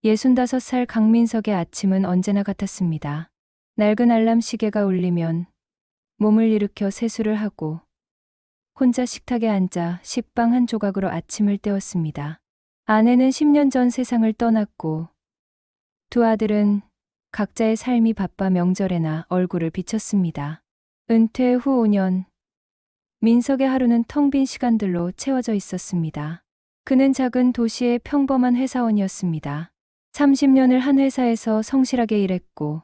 65살 강민석의 아침은 언제나 같았습니다. 낡은 알람 시계가 울리면 몸을 일으켜 세수를 하고 혼자 식탁에 앉아 식빵 한 조각으로 아침을 때웠습니다. 아내는 10년 전 세상을 떠났고 두 아들은 각자의 삶이 바빠 명절에나 얼굴을 비쳤습니다. 은퇴 후 5년, 민석의 하루는 텅 빈 시간들로 채워져 있었습니다. 그는 작은 도시의 평범한 회사원이었습니다. 30년을 한 회사에서 성실하게 일했고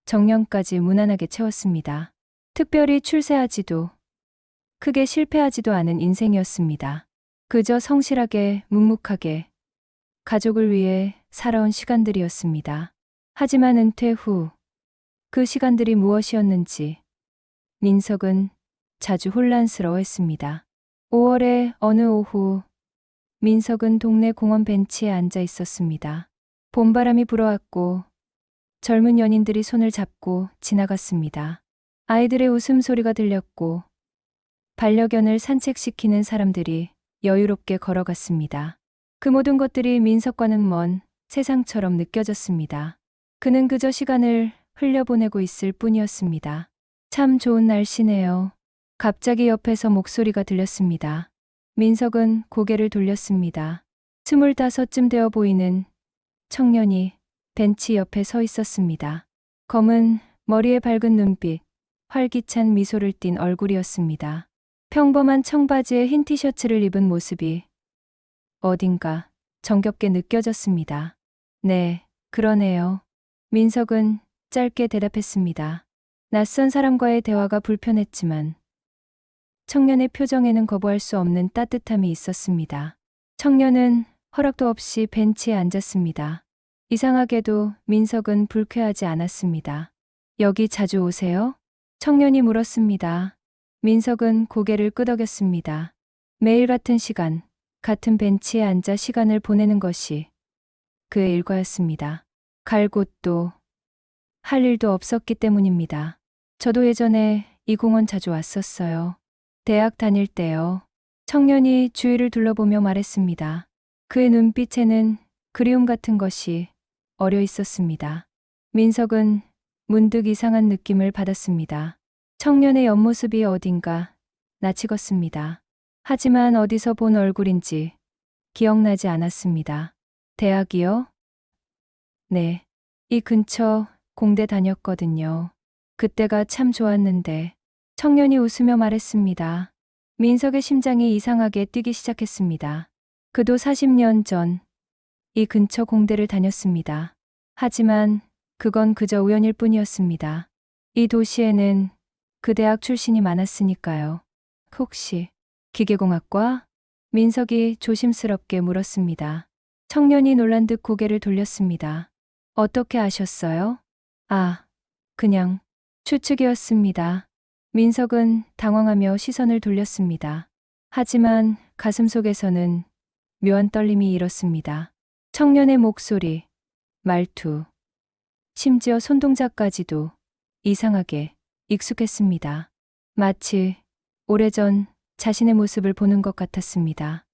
정년까지 무난하게 채웠습니다. 특별히 출세하지도 크게 실패하지도 않은 인생이었습니다. 그저 성실하게 묵묵하게 가족을 위해 살아온 시간들이었습니다. 하지만 은퇴 후 그 시간들이 무엇이었는지 민석은 자주 혼란스러워했습니다. 5월의 어느 오후 민석은 동네 공원 벤치에 앉아 있었습니다. 봄바람이 불어왔고 젊은 연인들이 손을 잡고 지나갔습니다. 아이들의 웃음소리가 들렸고 반려견을 산책시키는 사람들이 여유롭게 걸어갔습니다. 그 모든 것들이 민석과는 먼 세상처럼 느껴졌습니다. 그는 그저 시간을 흘려보내고 있을 뿐이었습니다. 참 좋은 날씨네요. 갑자기 옆에서 목소리가 들렸습니다. 민석은 고개를 돌렸습니다. 25쯤 되어 보이는 청년이 벤치 옆에 서 있었습니다. 검은 머리에 밝은 눈빛, 활기찬 미소를 띤 얼굴이었습니다. 평범한 청바지에 흰 티셔츠를 입은 모습이 어딘가 정겹게 느껴졌습니다. 네, 그러네요. 민석은 짧게 대답했습니다. 낯선 사람과의 대화가 불편했지만 청년의 표정에는 거부할 수 없는 따뜻함이 있었습니다. 청년은 허락도 없이 벤치에 앉았습니다. 이상하게도 민석은 불쾌하지 않았습니다. 여기 자주 오세요? 청년이 물었습니다. 민석은 고개를 끄덕였습니다. 매일 같은 시간, 같은 벤치에 앉아 시간을 보내는 것이 그의 일과였습니다. 갈 곳도 할 일도 없었기 때문입니다. 저도 예전에 이 공원 자주 왔었어요. 대학 다닐 때요. 청년이 주위를 둘러보며 말했습니다. 그의 눈빛에는 그리움 같은 것이 어려 있었습니다. 민석은 문득 이상한 느낌을 받았습니다. 청년의 옆모습이 어딘가 낯익었습니다. 하지만 어디서 본 얼굴인지 기억나지 않았습니다. 대학이요? 네. 이 근처 공대 다녔거든요. 그때가 참 좋았는데. 청년이 웃으며 말했습니다. 민석의 심장이 이상하게 뛰기 시작했습니다. 그도 40년 전 이 근처 공대를 다녔습니다. 하지만 그건 그저 우연일 뿐이었습니다. 이 도시에는 그 대학 출신이 많았으니까요. 혹시 기계공학과? 민석이 조심스럽게 물었습니다. 청년이 놀란 듯 고개를 돌렸습니다. 어떻게 아셨어요? 아, 그냥 추측이었습니다. 민석은 당황하며 시선을 돌렸습니다. 하지만 가슴속에서는 묘한 떨림이 일었습니다. 청년의 목소리, 말투, 심지어 손동작까지도 이상하게 익숙했습니다. 마치 오래전 자신의 모습을 보는 것 같았습니다.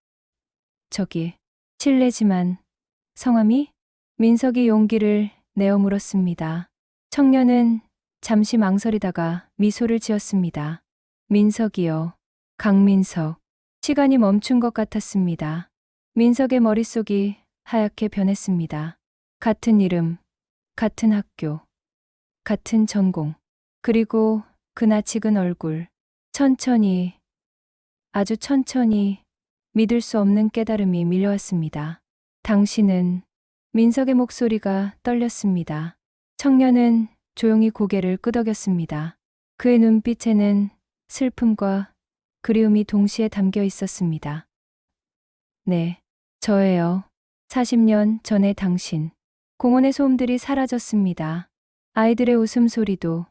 저기, 실례지만 성함이? 민석이 용기를 내어 물었습니다. 청년은 잠시 망설이다가 미소를 지었습니다. 민석이요. 강민석. 시간이 멈춘 것 같았습니다. 민석의 머릿속이 하얗게 변했습니다. 같은 이름, 같은 학교, 같은 전공, 그리고 그 낯익은 얼굴. 천천히, 아주 천천히 믿을 수 없는 깨달음이 밀려왔습니다. 당신은... 민석의 목소리가 떨렸습니다. 청년은 조용히 고개를 끄덕였습니다. 그의 눈빛에는 슬픔과 그리움이 동시에 담겨 있었습니다. 네, 저예요. 40년 전의 당신. 공원의 소음들이 사라졌습니다. 아이들의 웃음소리도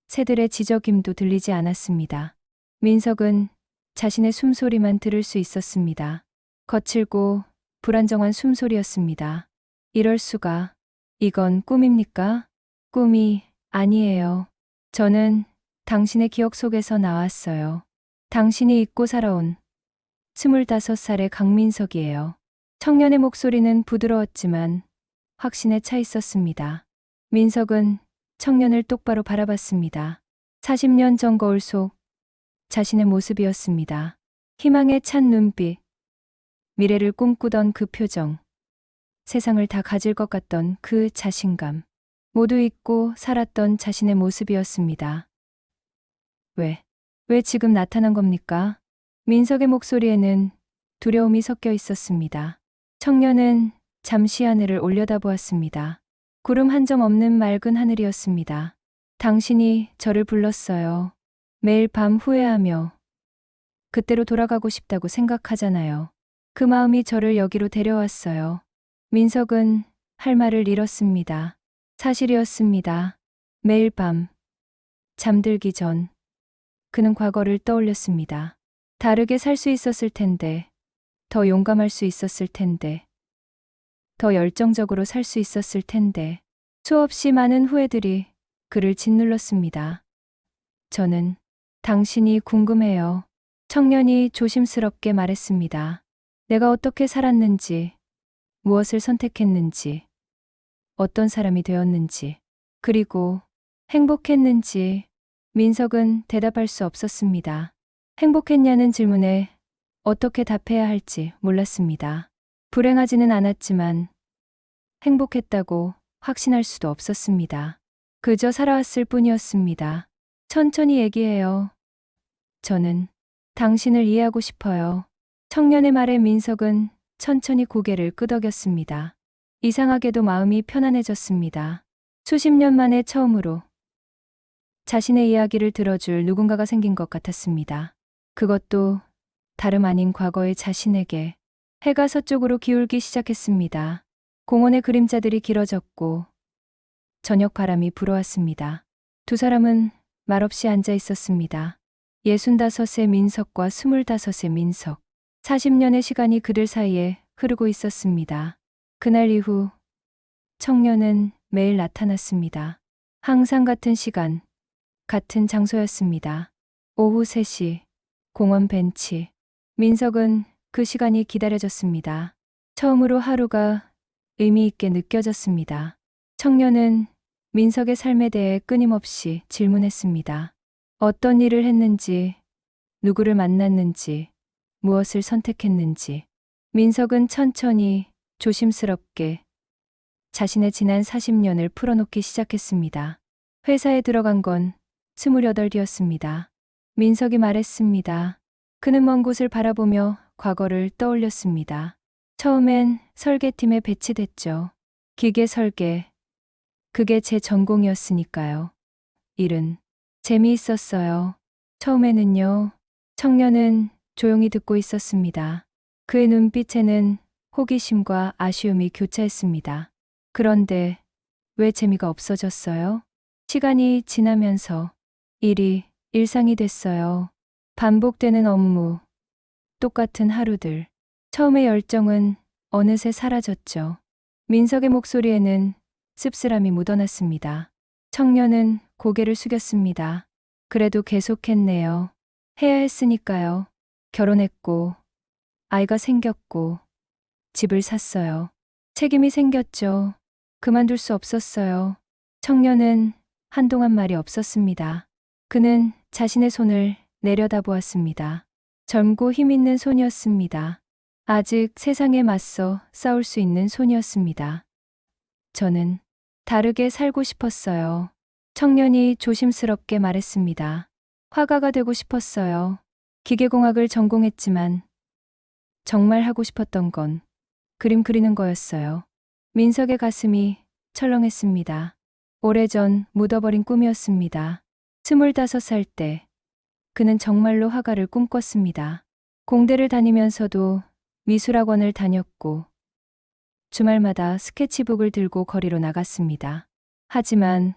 새들의 지저귐도 들리지 않았습니다. 민석은 자신의 숨소리만 들을 수 있었습니다. 거칠고 불안정한 숨소리였습니다. 이럴 수가. 이건 꿈입니까? 꿈이 아니에요. 저는 당신의 기억 속에서 나왔어요. 당신이 잊고 살아온 25살의 강민석이에요. 청년의 목소리는 부드러웠지만 확신에 차 있었습니다. 민석은 청년을 똑바로 바라봤습니다. 40년 전 거울 속 자신의 모습이었습니다. 희망에 찬 눈빛, 미래를 꿈꾸던 그 표정, 세상을 다 가질 것 같던 그 자신감, 모두 잊고 살았던 자신의 모습이었습니다. 왜 지금 나타난 겁니까? 민석의 목소리에는 두려움이 섞여 있었습니다. 청년은 잠시 하늘을 올려다보았습니다. 구름 한 점 없는 맑은 하늘이었습니다. 당신이 저를 불렀어요. 매일 밤 후회하며 그때로 돌아가고 싶다고 생각하잖아요. 그 마음이 저를 여기로 데려왔어요. 민석은 할 말을 잃었습니다. 사실이었습니다. 매일 밤 잠들기 전 그는 과거를 떠올렸습니다. 다르게 살 수 있었을 텐데, 더 용감할 수 있었을 텐데, 더 열정적으로 살 수 있었을 텐데, 수없이 많은 후회들이 그를 짓눌렀습니다. 저는 당신이 궁금해요. 청년이 조심스럽게 말했습니다. 내가 어떻게 살았는지, 무엇을 선택했는지, 어떤 사람이 되었는지, 그리고 행복했는지. 민석은 대답할 수 없었습니다. 행복했냐는 질문에 어떻게 답해야 할지 몰랐습니다. 불행하지는 않았지만 행복했다고 확신할 수도 없었습니다. 그저 살아왔을 뿐이었습니다. 천천히 얘기해요. 저는 당신을 이해하고 싶어요. 청년의 말에 민석은 천천히 고개를 끄덕였습니다. 이상하게도 마음이 편안해졌습니다. 수십 년 만에 처음으로 자신의 이야기를 들어줄 누군가가 생긴 것 같았습니다. 그것도 다름 아닌 과거의 자신에게. 해가 서쪽으로 기울기 시작했습니다. 공원의 그림자들이 길어졌고 저녁 바람이 불어왔습니다. 두 사람은 말없이 앉아 있었습니다. 65의 민석과 25의 민석. 40년의 시간이 그들 사이에 흐르고 있었습니다. 그날 이후 청년은 매일 나타났습니다. 항상 같은 시간, 같은 장소였습니다. 오후 3시, 공원 벤치. 민석은 그 시간이 기다려졌습니다. 처음으로 하루가 의미 있게 느껴졌습니다. 청년은 민석의 삶에 대해 끊임없이 질문했습니다. 어떤 일을 했는지, 누구를 만났는지, 무엇을 선택했는지. 민석은 천천히, 조심스럽게 자신의 지난 40년을 풀어놓기 시작했습니다. 회사에 들어간 건 28이었습니다. 민석이 말했습니다. 그는 먼 곳을 바라보며 과거를 떠올렸습니다. 처음엔 설계팀에 배치됐죠. 기계 설계. 그게 제 전공이었으니까요. 일은 재미있었어요. 처음에는요. 청년은 조용히 듣고 있었습니다. 그의 눈빛에는 호기심과 아쉬움이 교차했습니다. 그런데 왜 재미가 없어졌어요? 시간이 지나면서 일이 일상이 됐어요. 반복되는 업무, 똑같은 하루들. 처음의 열정은 어느새 사라졌죠. 민석의 목소리에는 씁쓸함이 묻어났습니다. 청년은 고개를 숙였습니다. 그래도 계속했네요. 해야 했으니까요. 결혼했고, 아이가 생겼고, 집을 샀어요. 책임이 생겼죠. 그만둘 수 없었어요. 청년은 한동안 말이 없었습니다. 그는 자신의 손을 내려다보았습니다. 젊고 힘있는 손이었습니다. 아직 세상에 맞서 싸울 수 있는 손이었습니다. 저는 다르게 살고 싶었어요. 청년이 조심스럽게 말했습니다. 화가가 되고 싶었어요. 기계공학을 전공했지만 정말 하고 싶었던 건 그림 그리는 거였어요. 민석의 가슴이 철렁했습니다. 오래전 묻어버린 꿈이었습니다. 25살 때 그는 정말로 화가를 꿈꿨습니다. 공대를 다니면서도 미술학원을 다녔고 주말마다 스케치북을 들고 거리로 나갔습니다. 하지만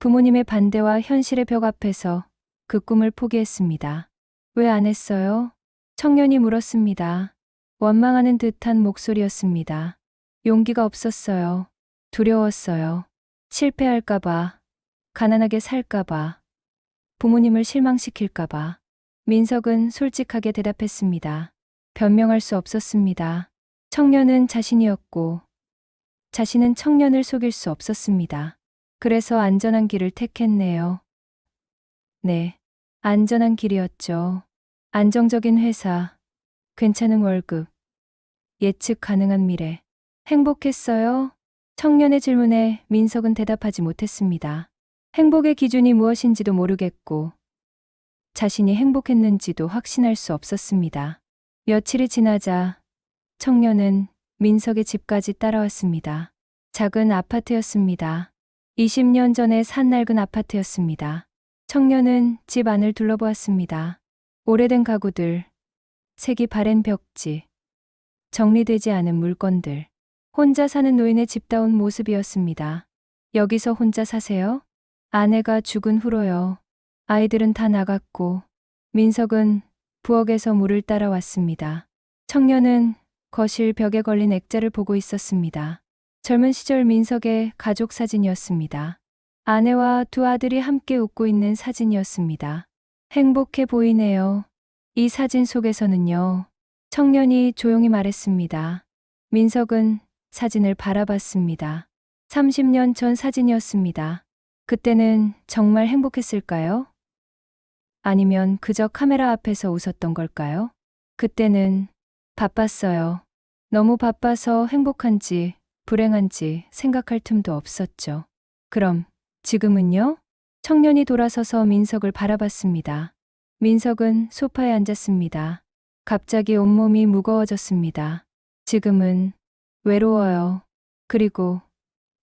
부모님의 반대와 현실의 벽 앞에서 그 꿈을 포기했습니다. 왜 안 했어요? 청년이 물었습니다. 원망하는 듯한 목소리였습니다. 용기가 없었어요. 두려웠어요. 실패할까봐, 가난하게 살까봐, 부모님을 실망시킬까봐. 민석은 솔직하게 대답했습니다. 변명할 수 없었습니다. 청년은 자신이었고 자신은 청년을 속일 수 없었습니다. 그래서 안전한 길을 택했네요. 네, 안전한 길이었죠. 안정적인 회사, 괜찮은 월급, 예측 가능한 미래. 행복했어요? 청년의 질문에 민석은 대답하지 못했습니다. 행복의 기준이 무엇인지도 모르겠고 자신이 행복했는지도 확신할 수 없었습니다. 며칠이 지나자 청년은 민석의 집까지 따라왔습니다. 작은 아파트였습니다. 20년 전에 산 낡은 아파트였습니다. 청년은 집 안을 둘러보았습니다. 오래된 가구들, 색이 바랜 벽지, 정리되지 않은 물건들. 혼자 사는 노인의 집다운 모습이었습니다. 여기서 혼자 사세요? 아내가 죽은 후로요. 아이들은 다 나갔고 민석은 부엌에서 물을 따라왔습니다. 청년은 거실 벽에 걸린 액자를 보고 있었습니다. 젊은 시절 민석의 가족 사진이었습니다. 아내와 두 아들이 함께 웃고 있는 사진이었습니다. 행복해 보이네요. 이 사진 속에서는요. 청년이 조용히 말했습니다. 민석은 사진을 바라봤습니다. 30년 전 사진이었습니다. 그때는 정말 행복했을까요? 아니면 그저 카메라 앞에서 웃었던 걸까요? 그때는 바빴어요. 너무 바빠서 행복한지 불행한지 생각할 틈도 없었죠. 그럼 지금은요? 청년이 돌아서서 민석을 바라봤습니다. 민석은 소파에 앉았습니다. 갑자기 온몸이 무거워졌습니다. 지금은 외로워요. 그리고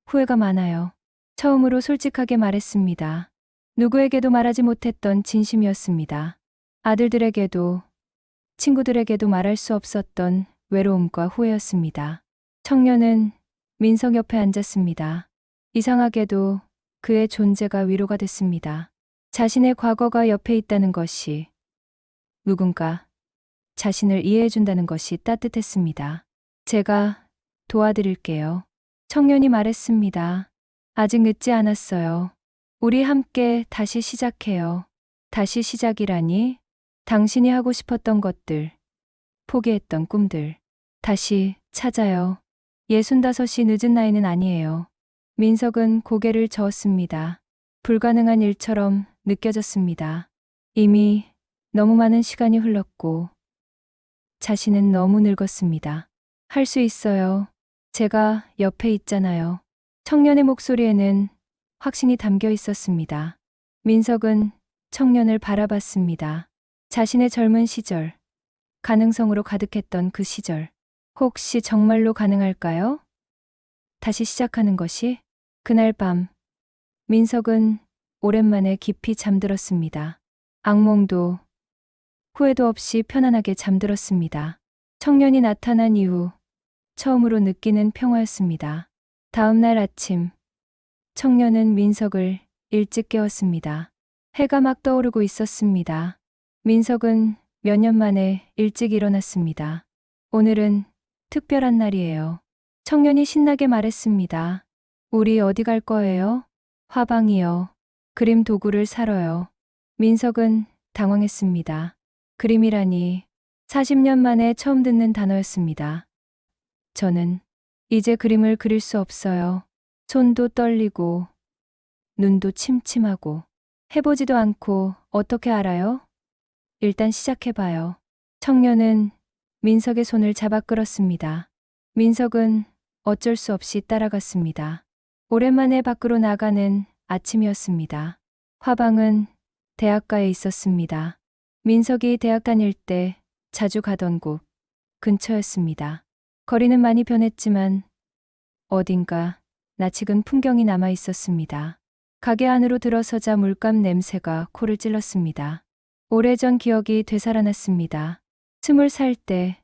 후회가 많아요. 처음으로 솔직하게 말했습니다. 누구에게도 말하지 못했던 진심이었습니다. 아들들에게도 친구들에게도 말할 수 없었던 외로움과 후회였습니다. 청년은 민석 옆에 앉았습니다. 이상하게도 그의 존재가 위로가 됐습니다. 자신의 과거가 옆에 있다는 것이, 누군가 자신을 이해해준다는 것이 따뜻했습니다. 제가 도와드릴게요. 청년이 말했습니다. 아직 늦지 않았어요. 우리 함께 다시 시작해요. 다시 시작이라니? 당신이 하고 싶었던 것들, 포기했던 꿈들, 다시 찾아요. 65이 늦은 나이는 아니에요. 민석은 고개를 저었습니다. 불가능한 일처럼 느껴졌습니다. 이미 너무 많은 시간이 흘렀고 자신은 너무 늙었습니다. 할 수 있어요. 제가 옆에 있잖아요. 청년의 목소리에는 확신이 담겨 있었습니다. 민석은 청년을 바라봤습니다. 자신의 젊은 시절, 가능성으로 가득했던 그 시절. 혹시 정말로 가능할까요? 다시 시작하는 것이? 그날 밤, 민석은 오랜만에 깊이 잠들었습니다. 악몽도 후회도 없이 편안하게 잠들었습니다. 청년이 나타난 이후 처음으로 느끼는 평화였습니다. 다음 날 아침, 청년은 민석을 일찍 깨웠습니다. 해가 막 떠오르고 있었습니다. 민석은 몇 년 만에 일찍 일어났습니다. 오늘은 특별한 날이에요. 청년이 신나게 말했습니다. 우리 어디 갈 거예요? 화방이요. 그림 도구를 사러요. 민석은 당황했습니다. 그림이라니 40년 만에 처음 듣는 단어였습니다. 저는 이제 그림을 그릴 수 없어요. 손도 떨리고 눈도 침침하고 해보지도 않고 어떻게 알아요? 일단 시작해봐요. 청년은 민석의 손을 잡아 끌었습니다. 민석은 어쩔 수 없이 따라갔습니다. 오랜만에 밖으로 나가는 아침이었습니다. 화방은 대학가에 있었습니다. 민석이 대학 다닐 때 자주 가던 곳 근처였습니다. 거리는 많이 변했지만 어딘가 낯익은 풍경이 남아 있었습니다. 가게 안으로 들어서자 물감 냄새가 코를 찔렀습니다. 오래전 기억이 되살아났습니다. 20살 때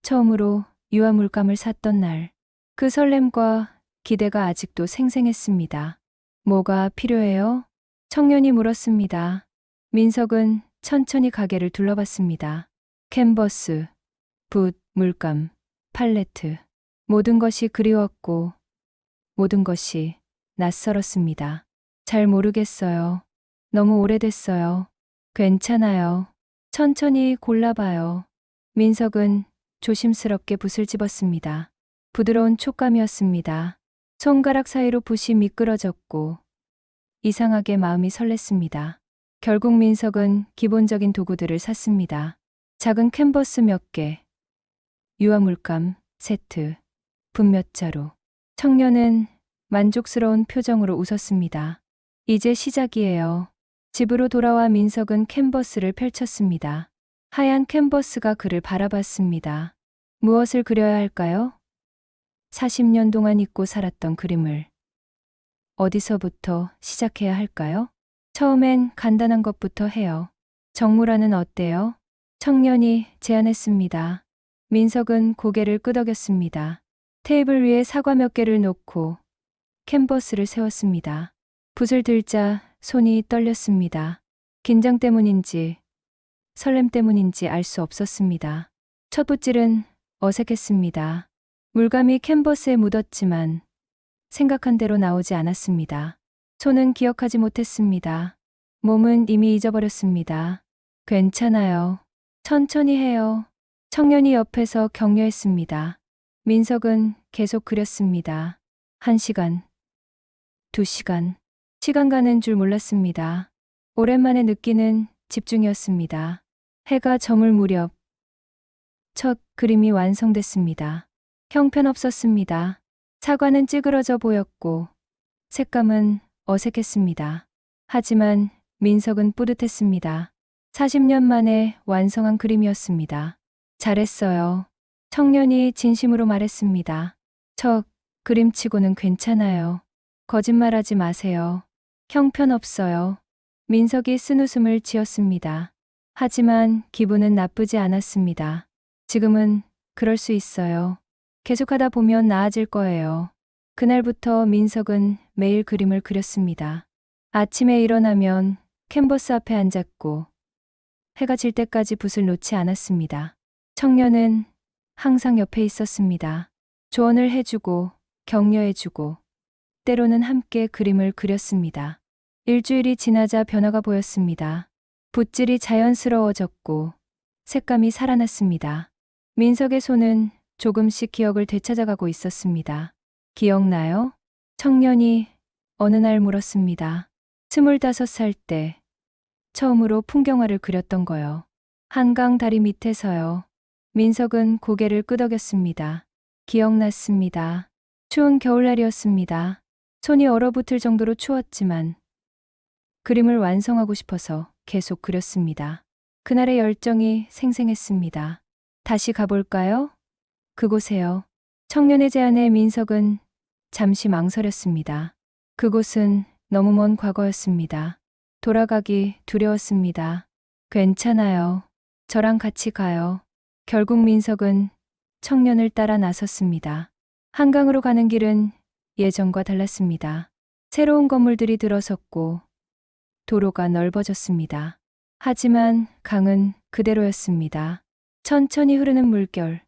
처음으로 유화 물감을 샀던 날. 그 설렘과 기대가 아직도 생생했습니다. 뭐가 필요해요? 청년이 물었습니다. 민석은 천천히 가게를 둘러봤습니다. 캔버스, 붓, 물감, 팔레트. 모든 것이 그리웠고 모든 것이 낯설었습니다. 잘 모르겠어요. 너무 오래됐어요. 괜찮아요. 천천히 골라봐요. 민석은 조심스럽게 붓을 집었습니다. 부드러운 촉감이었습니다. 손가락 사이로 붓이 미끄러졌고 이상하게 마음이 설렜습니다. 결국 민석은 기본적인 도구들을 샀습니다. 작은 캔버스 몇 개, 유화 물감 세트, 붓 몇 자루. 청년은 만족스러운 표정으로 웃었습니다. 이제 시작이에요. 집으로 돌아와 민석은 캔버스를 펼쳤습니다. 하얀 캔버스가 그를 바라봤습니다. 무엇을 그려야 할까요? 40년 동안 잊고 살았던 그림을 어디서부터 시작해야 할까요? 처음엔 간단한 것부터 해요. 정물화는 어때요? 청년이 제안했습니다. 민석은 고개를 끄덕였습니다. 테이블 위에 사과 몇 개를 놓고 캔버스를 세웠습니다. 붓을 들자 손이 떨렸습니다. 긴장 때문인지 설렘 때문인지 알 수 없었습니다. 첫 붓질은 어색했습니다. 물감이 캔버스에 묻었지만 생각한 대로 나오지 않았습니다. 손은 기억하지 못했습니다. 몸은 이미 잊어버렸습니다. 괜찮아요. 천천히 해요. 청년이 옆에서 격려했습니다. 민석은 계속 그렸습니다. 1시간, 2시간. 시간 가는 줄 몰랐습니다. 오랜만에 느끼는 집중이었습니다. 해가 저물 무렵 첫 그림이 완성됐습니다. 형편없었습니다. 사과는 찌그러져 보였고 색감은 어색했습니다. 하지만 민석은 뿌듯했습니다. 40년 만에 완성한 그림이었습니다. 잘했어요. 청년이 진심으로 말했습니다. 저 그림치고는 괜찮아요. 거짓말하지 마세요. 형편없어요. 민석이 쓴웃음을 지었습니다. 하지만 기분은 나쁘지 않았습니다. 지금은 그럴 수 있어요. 계속하다 보면 나아질 거예요. 그날부터 민석은 매일 그림을 그렸습니다. 아침에 일어나면 캔버스 앞에 앉았고 해가 질 때까지 붓을 놓지 않았습니다. 청년은 항상 옆에 있었습니다. 조언을 해주고 격려해주고 때로는 함께 그림을 그렸습니다. 일주일이 지나자 변화가 보였습니다. 붓질이 자연스러워졌고 색감이 살아났습니다. 민석의 손은 조금씩 기억을 되찾아가고 있었습니다. 기억나요? 청년이 어느 날 물었습니다. 25살 때 처음으로 풍경화를 그렸던 거요. 한강 다리 밑에서요. 민석은 고개를 끄덕였습니다. 기억났습니다. 추운 겨울날이었습니다. 손이 얼어붙을 정도로 추웠지만 그림을 완성하고 싶어서 계속 그렸습니다. 그날의 열정이 생생했습니다. 다시 가볼까요? 그곳에요. 청년의 제안에 민석은 잠시 망설였습니다. 그곳은 너무 먼 과거였습니다. 돌아가기 두려웠습니다. 괜찮아요. 저랑 같이 가요. 결국 민석은 청년을 따라 나섰습니다. 한강으로 가는 길은 예전과 달랐습니다. 새로운 건물들이 들어섰고 도로가 넓어졌습니다. 하지만 강은 그대로였습니다. 천천히 흐르는 물결,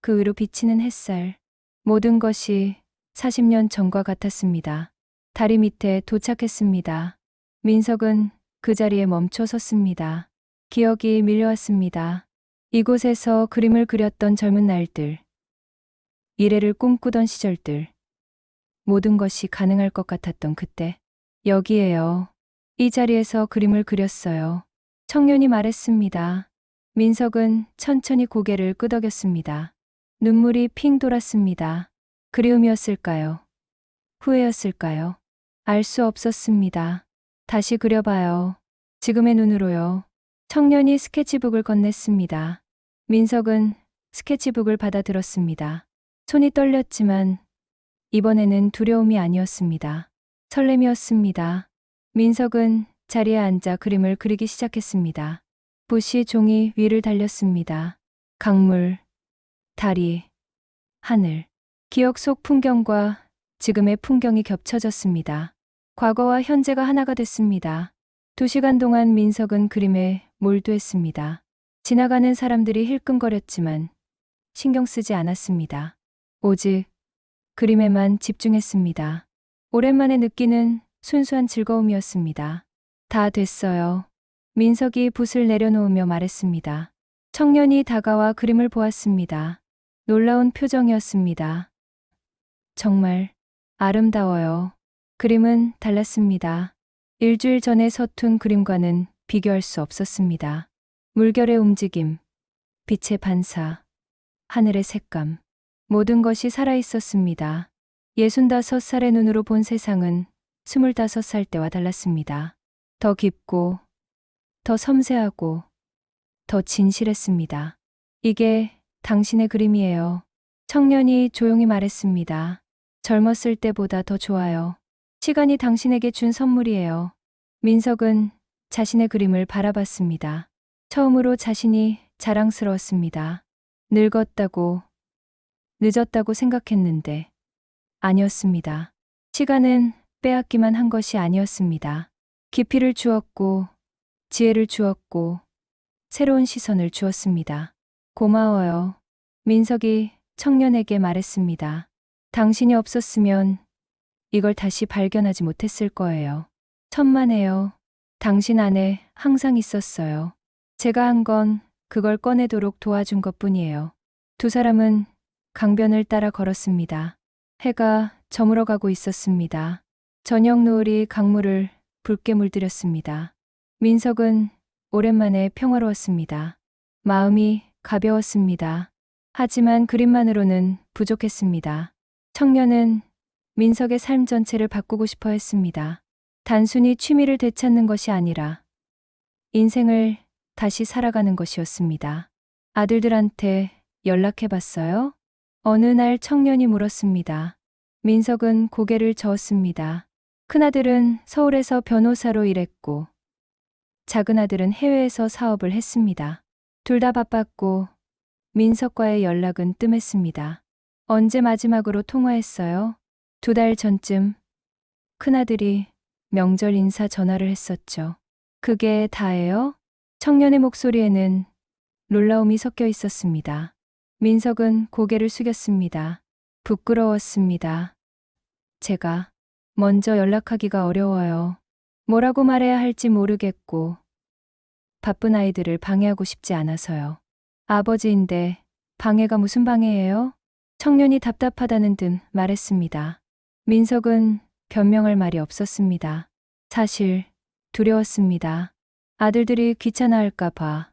그 위로 비치는 햇살, 모든 것이 40년 전과 같았습니다. 다리 밑에 도착했습니다. 민석은 그 자리에 멈춰 섰습니다. 기억이 밀려왔습니다. 이곳에서 그림을 그렸던 젊은 날들, 미래를 꿈꾸던 시절들, 모든 것이 가능할 것 같았던 그때. 여기에요. 이 자리에서 그림을 그렸어요. 청년이 말했습니다. 민석은 천천히 고개를 끄덕였습니다. 눈물이 핑 돌았습니다. 그리움이었을까요? 후회였을까요? 알 수 없었습니다. 다시 그려봐요. 지금의 눈으로요. 청년이 스케치북을 건넸습니다. 민석은 스케치북을 받아들었습니다. 손이 떨렸지만 이번에는 두려움이 아니었습니다. 설렘이었습니다. 민석은 자리에 앉아 그림을 그리기 시작했습니다. 붓이 종이 위를 달렸습니다. 강물, 다리, 하늘, 기억 속 풍경과 지금의 풍경이 겹쳐졌습니다. 과거와 현재가 하나가 됐습니다. 2시간 동안 민석은 그림에 몰두했습니다. 지나가는 사람들이 힐끔거렸지만 신경 쓰지 않았습니다. 오직 그림에만 집중했습니다. 오랜만에 느끼는 순수한 즐거움이었습니다. 다 됐어요. 민석이 붓을 내려놓으며 말했습니다. 청년이 다가와 그림을 보았습니다. 놀라운 표정이었습니다. 정말 아름다워요. 그림은 달랐습니다. 일주일 전에 서툰 그림과는 비교할 수 없었습니다. 물결의 움직임, 빛의 반사, 하늘의 색감, 모든 것이 살아있었습니다. 65살의 눈으로 본 세상은 25살 때와 달랐습니다. 더 깊고, 더 섬세하고, 더 진실했습니다. 이게 당신의 그림이에요. 청년이 조용히 말했습니다. 젊었을 때보다 더 좋아요. 시간이 당신에게 준 선물이에요. 민석은 자신의 그림을 바라봤습니다. 처음으로 자신이 자랑스러웠습니다. 늙었다고, 늦었다고 생각했는데 아니었습니다. 시간은 빼앗기만 한 것이 아니었습니다. 깊이를 주었고, 지혜를 주었고, 새로운 시선을 주었습니다. 고마워요. 민석이 청년에게 말했습니다. 당신이 없었으면 이걸 다시 발견하지 못했을 거예요. 천만에요. 당신 안에 항상 있었어요. 제가 한 건 그걸 꺼내도록 도와준 것뿐이에요. 두 사람은 강변을 따라 걸었습니다. 해가 저물어가고 있었습니다. 저녁 노을이 강물을 붉게 물들였습니다. 민석은 오랜만에 평화로웠습니다. 마음이 가벼웠습니다. 하지만 그림만으로는 부족했습니다. 청년은 민석의 삶 전체를 바꾸고 싶어 했습니다. 단순히 취미를 되찾는 것이 아니라 인생을 다시 살아가는 것이었습니다. 아들들한테 연락해 봤어요? 어느 날 청년이 물었습니다. 민석은 고개를 저었습니다. 큰아들은 서울에서 변호사로 일했고, 작은아들은 해외에서 사업을 했습니다. 둘 다 바빴고, 민석과의 연락은 뜸했습니다. 언제 마지막으로 통화했어요? 2달 전쯤 큰아들이 명절 인사 전화를 했었죠. 그게 다예요? 청년의 목소리에는 놀라움이 섞여 있었습니다. 민석은 고개를 숙였습니다. 부끄러웠습니다. 제가 먼저 연락하기가 어려워요. 뭐라고 말해야 할지 모르겠고, 바쁜 아이들을 방해하고 싶지 않아서요. 아버지인데 방해가 무슨 방해예요? 청년이 답답하다는 듯 말했습니다. 민석은 변명할 말이 없었습니다. 사실 두려웠습니다. 아들들이 귀찮아할까봐,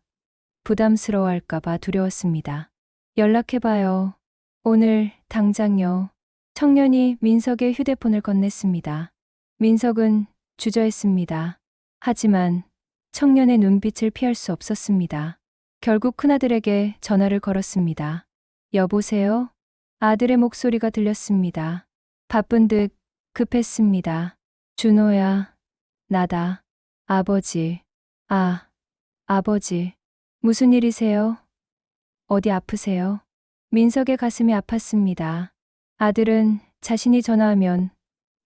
부담스러워할까봐 두려웠습니다. 연락해봐요. 오늘 당장요. 청년이 민석의 휴대폰을 건넸습니다. 민석은 주저했습니다. 하지만 청년의 눈빛을 피할 수 없었습니다. 결국 큰아들에게 전화를 걸었습니다. 여보세요? 아들의 목소리가 들렸습니다. 바쁜 듯 급했습니다. 준호야, 나다. 아버지. 아버지. 무슨 일이세요? 어디 아프세요? 민석의 가슴이 아팠습니다. 아들은 자신이 전화하면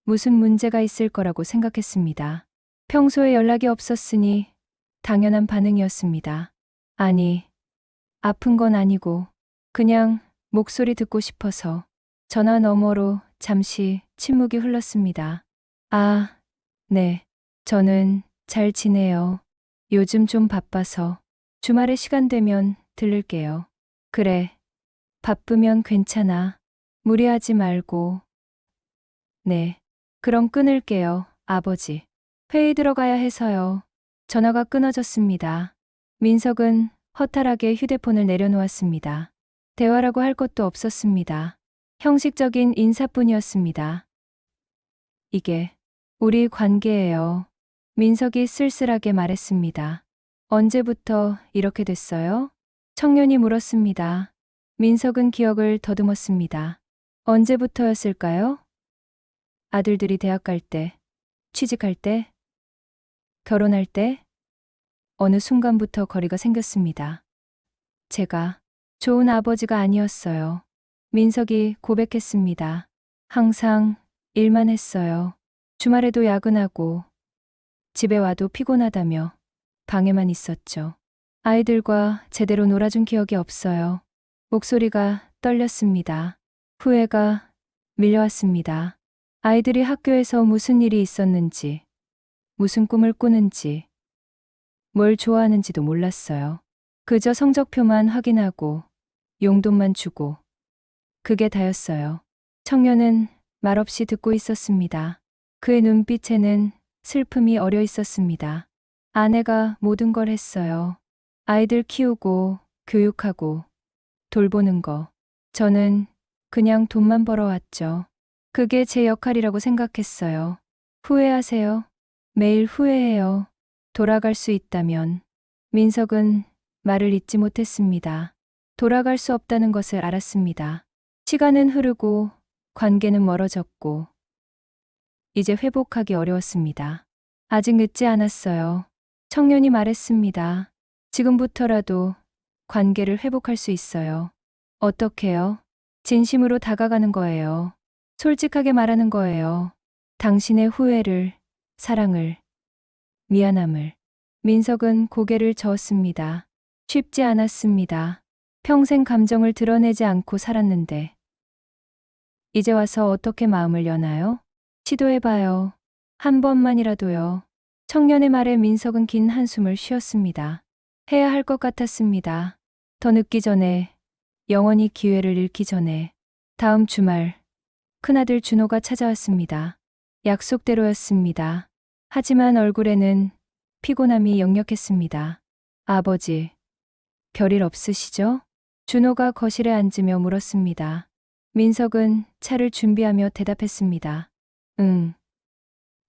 무슨 문제가 있을 거라고 생각했습니다. 평소에 연락이 없었으니 당연한 반응이었습니다. 아니, 아픈 건 아니고 그냥 목소리 듣고 싶어서. 전화 너머로 잠시 침묵이 흘렀습니다. 아, 네. 저는 잘 지내요. 요즘 좀 바빠서 주말에 시간 되면 들를게요. 그래. 바쁘면 괜찮아. 무리하지 말고. 네. 그럼 끊을게요, 아버지. 회의 들어가야 해서요. 전화가 끊어졌습니다. 민석은 허탈하게 휴대폰을 내려놓았습니다. 대화라고 할 것도 없었습니다. 형식적인 인사뿐이었습니다. 이게 우리 관계예요. 민석이 쓸쓸하게 말했습니다. 언제부터 이렇게 됐어요? 청년이 물었습니다. 민석은 기억을 더듬었습니다. 언제부터였을까요? 아들들이 대학 갈 때, 취직할 때, 결혼할 때, 어느 순간부터 거리가 생겼습니다. 제가 좋은 아버지가 아니었어요. 민석이 고백했습니다. 항상 일만 했어요. 주말에도 야근하고 집에 와도 피곤하다며 방에만 있었죠. 아이들과 제대로 놀아준 기억이 없어요. 목소리가 떨렸습니다. 후회가 밀려왔습니다. 아이들이 학교에서 무슨 일이 있었는지, 무슨 꿈을 꾸는지, 뭘 좋아하는지도 몰랐어요. 그저 성적표만 확인하고 용돈만 주고 그게 다였어요. 청년은 말없이 듣고 있었습니다. 그의 눈빛에는 슬픔이 어려 있었습니다. 아내가 모든 걸 했어요. 아이들 키우고 교육하고 돌보는 거. 저는 그냥 돈만 벌어왔죠. 그게 제 역할이라고 생각했어요. 후회하세요? 매일 후회해요. 돌아갈 수 있다면. 민석은 말을 잇지 못했습니다. 돌아갈 수 없다는 것을 알았습니다. 시간은 흐르고 관계는 멀어졌고 이제 회복하기 어려웠습니다. 아직 늦지 않았어요. 청년이 말했습니다. 지금부터라도 관계를 회복할 수 있어요. 어떻게요? 진심으로 다가가는 거예요. 솔직하게 말하는 거예요. 당신의 후회를, 사랑을, 미안함을. 민석은 고개를 저었습니다. 쉽지 않았습니다. 평생 감정을 드러내지 않고 살았는데. 이제 와서 어떻게 마음을 여나요? 시도해봐요. 한 번만이라도요. 청년의 말에 민석은 긴 한숨을 쉬었습니다. 해야 할 것 같았습니다. 더 늦기 전에, 영원히 기회를 잃기 전에. 다음 주말, 큰아들 준호가 찾아왔습니다. 약속대로였습니다. 하지만 얼굴에는 피곤함이 역력했습니다. 아버지, 별일 없으시죠? 준호가 거실에 앉으며 물었습니다. 민석은 차를 준비하며 대답했습니다. 응,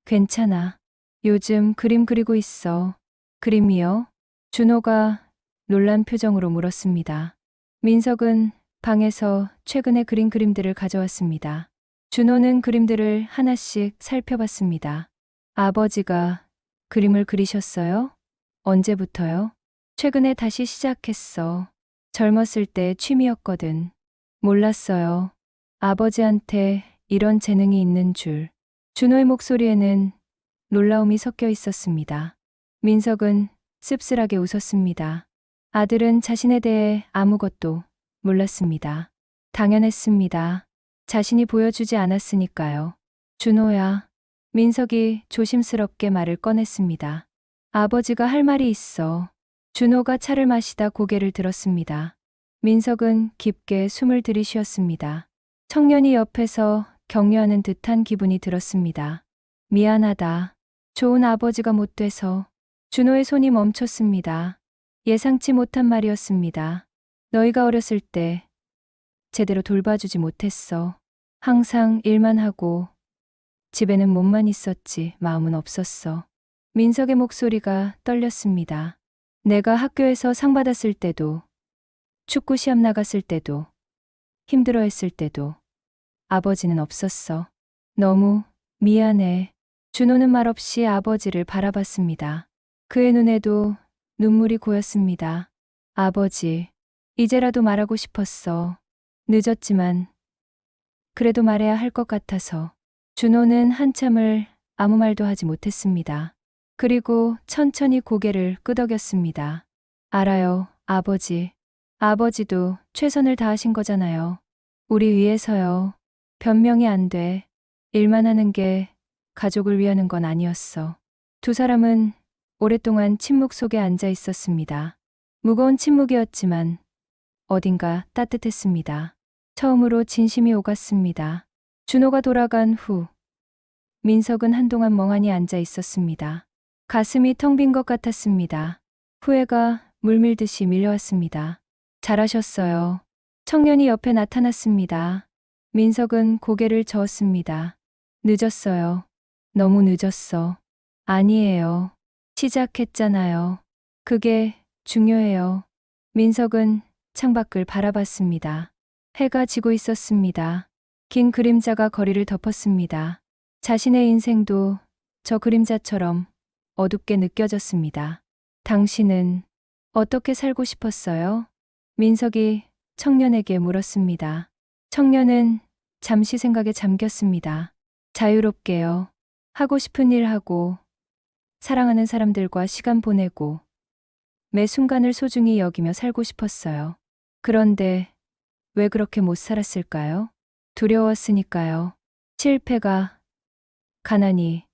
괜찮아. 요즘 그림 그리고 있어. 그림이요? 준호가 놀란 표정으로 물었습니다. 민석은 방에서 최근에 그린 그림들을 가져왔습니다. 준호는 그림들을 하나씩 살펴봤습니다. 아버지가 그림을 그리셨어요? 언제부터요? 최근에 다시 시작했어. 젊었을 때 취미였거든. 몰랐어요. 아버지한테 이런 재능이 있는 줄. 준호의 목소리에는 놀라움이 섞여 있었습니다. 민석은 씁쓸하게 웃었습니다. 아들은 자신에 대해 아무것도 몰랐습니다. 당연했습니다. 자신이 보여주지 않았으니까요. 준호야. 민석이 조심스럽게 말을 꺼냈습니다. 아버지가 할 말이 있어. 준호가 차를 마시다 고개를 들었습니다. 민석은 깊게 숨을 들이쉬었습니다. 청년이 옆에서 격려하는 듯한 기분이 들었습니다. 미안하다. 좋은 아버지가 못 돼서. 준호의 손이 멈췄습니다. 예상치 못한 말이었습니다. 너희가 어렸을 때 제대로 돌봐주지 못했어. 항상 일만 하고 집에는 몸만 있었지 마음은 없었어. 민석의 목소리가 떨렸습니다. 내가 학교에서 상 받았을 때도, 축구 시합 나갔을 때도, 힘들어했을 때도 아버지는 없었어. 너무 미안해. 준호는 말없이 아버지를 바라봤습니다. 그의 눈에도 눈물이 고였습니다. 아버지, 이제라도 말하고 싶었어. 늦었지만 그래도 말해야 할 것 같아서. 준호는 한참을 아무 말도 하지 못했습니다. 그리고 천천히 고개를 끄덕였습니다. 알아요, 아버지. 아버지도 최선을 다하신 거잖아요. 우리 위해서요. 변명이 안 돼. 일만 하는 게 가족을 위하는 건 아니었어. 두 사람은 오랫동안 침묵 속에 앉아 있었습니다. 무거운 침묵이었지만 어딘가 따뜻했습니다. 처음으로 진심이 오갔습니다. 준호가 돌아간 후 민석은 한동안 멍하니 앉아 있었습니다. 가슴이 텅 빈 것 같았습니다. 후회가 물밀듯이 밀려왔습니다. 잘하셨어요. 청년이 옆에 나타났습니다. 민석은 고개를 저었습니다. 늦었어요. 너무 늦었어. 아니에요. 시작했잖아요. 그게 중요해요. 민석은 창밖을 바라봤습니다. 해가 지고 있었습니다. 긴 그림자가 거리를 덮었습니다. 자신의 인생도 저 그림자처럼 어둡게 느껴졌습니다. 당신은 어떻게 살고 싶었어요? 민석이 청년에게 물었습니다. 청년은 잠시 생각에 잠겼습니다. 자유롭게요. 하고 싶은 일 하고, 사랑하는 사람들과 시간 보내고, 매 순간을 소중히 여기며 살고 싶었어요. 그런데 왜 그렇게 못 살았을까요? 두려웠으니까요. 실패가, 가난이,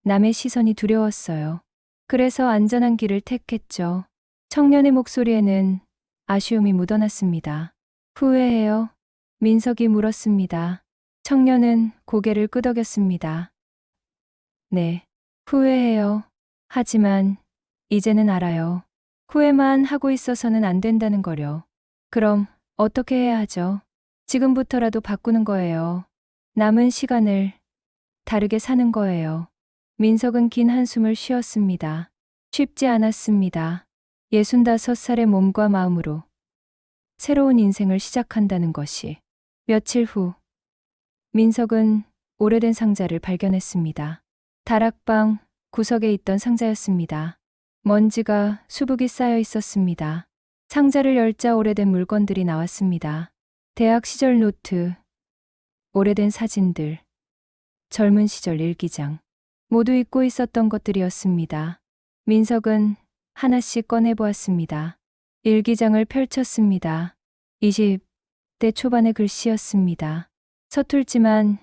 남의 시선이 두려웠어요. 그래서 안전한 길을 택했죠. 청년의 목소리에는 아쉬움이 묻어났습니다. 후회해요? 민석이 물었습니다. 청년은 고개를 끄덕였습니다. 네, 후회해요. 하지만 이제는 알아요. 후회만 하고 있어서는 안 된다는 거요. 그럼 어떻게 해야 하죠? 지금부터라도 바꾸는 거예요. 남은 시간을 다르게 사는 거예요. 민석은 긴 한숨을 쉬었습니다. 쉽지 않았습니다. 65살의 몸과 마음으로 새로운 인생을 시작한다는 것이. 며칠 후, 민석은 오래된 상자를 발견했습니다. 다락방 구석에 있던 상자였습니다. 먼지가 수북이 쌓여 있었습니다. 상자를 열자 오래된 물건들이 나왔습니다. 대학 시절 노트, 오래된 사진들, 젊은 시절 일기장, 모두 잊고 있었던 것들이었습니다. 민석은 하나씩 꺼내보았습니다. 일기장을 펼쳤습니다. 20대 초반의 글씨였습니다. 서툴지만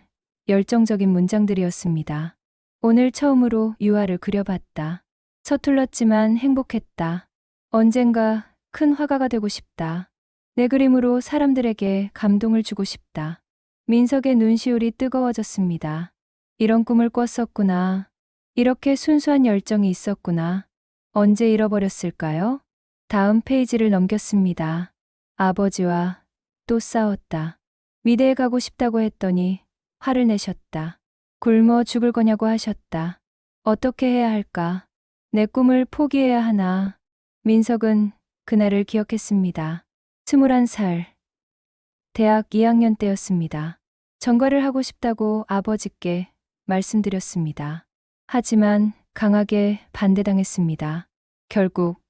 열정적인 문장들이었습니다. 오늘 처음으로 유화를 그려봤다. 서툴렀지만 행복했다. 언젠가 큰 화가가 되고 싶다. 내 그림으로 사람들에게 감동을 주고 싶다. 민석의 눈시울이 뜨거워졌습니다. 이런 꿈을 꿨었구나. 이렇게 순수한 열정이 있었구나. 언제 잃어버렸을까요? 다음 페이지를 넘겼습니다. 아버지와 또 싸웠다. 미대에 가고 싶다고 했더니 화를 내셨다. 굶어 죽을 거냐고 하셨다. 어떻게 해야 할까? 내 꿈을 포기해야 하나? 민석은 그날을 기억했습니다. 21살, 대학 2학년 때였습니다. 전과를 하고 싶다고 아버지께 말씀드렸습니다. 하지만 강하게 반대당했습니다. 결국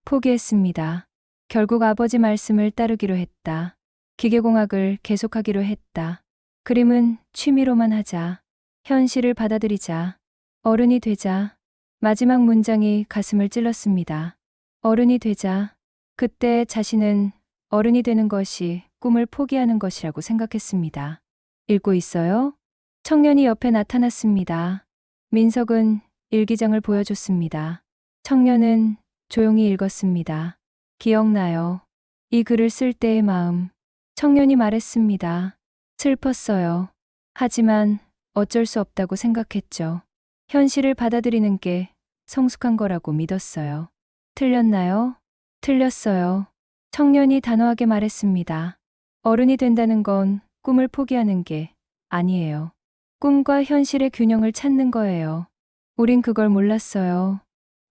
포기했습니다. 결국 아버지 말씀을 따르기로 했다. 기계공학을 계속하기로 했다. 그림은 취미로만 하자. 현실을 받아들이자. 어른이 되자. 마지막 문장이 가슴을 찔렀습니다. 어른이 되자. 그때 자신은 어른이 되는 것이 꿈을 포기하는 것이라고 생각했습니다. 읽고 있어요? 청년이 옆에 나타났습니다. 민석은 일기장을 보여줬습니다. 청년은 조용히 읽었습니다. 기억나요. 이 글을 쓸 때의 마음. 청년이 말했습니다. 슬펐어요. 하지만 어쩔 수 없다고 생각했죠. 현실을 받아들이는 게 성숙한 거라고 믿었어요. 틀렸나요? 틀렸어요. 청년이 단호하게 말했습니다. 어른이 된다는 건 꿈을 포기하는 게 아니에요. 꿈과 현실의 균형을 찾는 거예요. 우린 그걸 몰랐어요.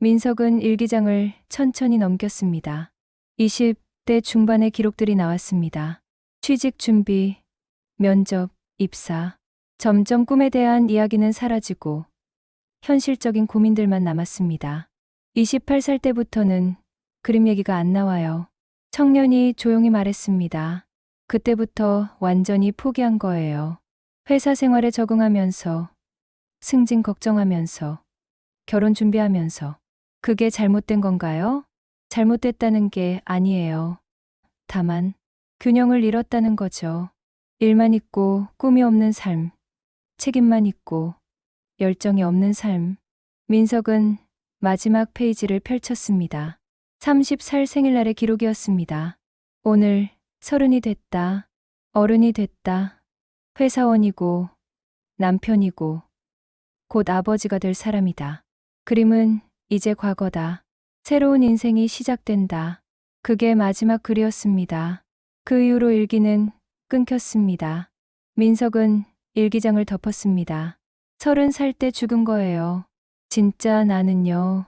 민석은 일기장을 천천히 넘겼습니다. 20대 중반의 기록들이 나왔습니다. 취직 준비, 면접, 입사. 점점 꿈에 대한 이야기는 사라지고 현실적인 고민들만 남았습니다. 28살 때부터는 그림 얘기가 안 나와요. 청년이 조용히 말했습니다. 그때부터 완전히 포기한 거예요. 회사 생활에 적응하면서, 승진 걱정하면서, 결혼 준비하면서. 그게 잘못된 건가요? 잘못됐다는 게 아니에요. 다만, 균형을 잃었다는 거죠. 일만 있고 꿈이 없는 삶, 책임만 있고 열정이 없는 삶. 민석은 마지막 페이지를 펼쳤습니다. 30살 생일날의 기록이었습니다. 오늘 30이 됐다. 어른이 됐다. 회사원이고 남편이고 곧 아버지가 될 사람이다. 그림은 이제 과거다. 새로운 인생이 시작된다. 그게 마지막 글이었습니다. 그 이후로 일기는 끊겼습니다. 민석은 일기장을 덮었습니다. 30살 때 죽은 거예요. 진짜 나는요.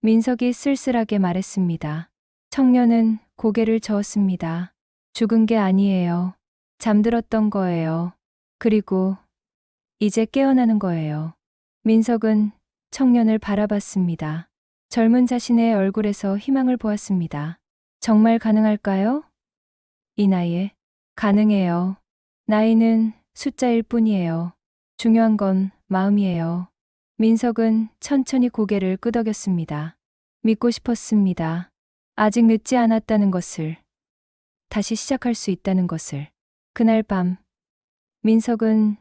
민석이 쓸쓸하게 말했습니다. 청년은 고개를 저었습니다. 죽은 게 아니에요. 잠들었던 거예요. 그리고 이제 깨어나는 거예요. 민석은 청년을 바라봤습니다. 젊은 자신의 얼굴에서 희망을 보았습니다. 정말 가능할까요? 이 나이에 가능해요. 나이는 숫자일 뿐이에요. 중요한 건 마음이에요. 민석은 천천히 고개를 끄덕였습니다. 믿고 싶었습니다. 아직 늦지 않았다는 것을, 다시 시작할 수 있다는 것을. 그날 밤, 민석은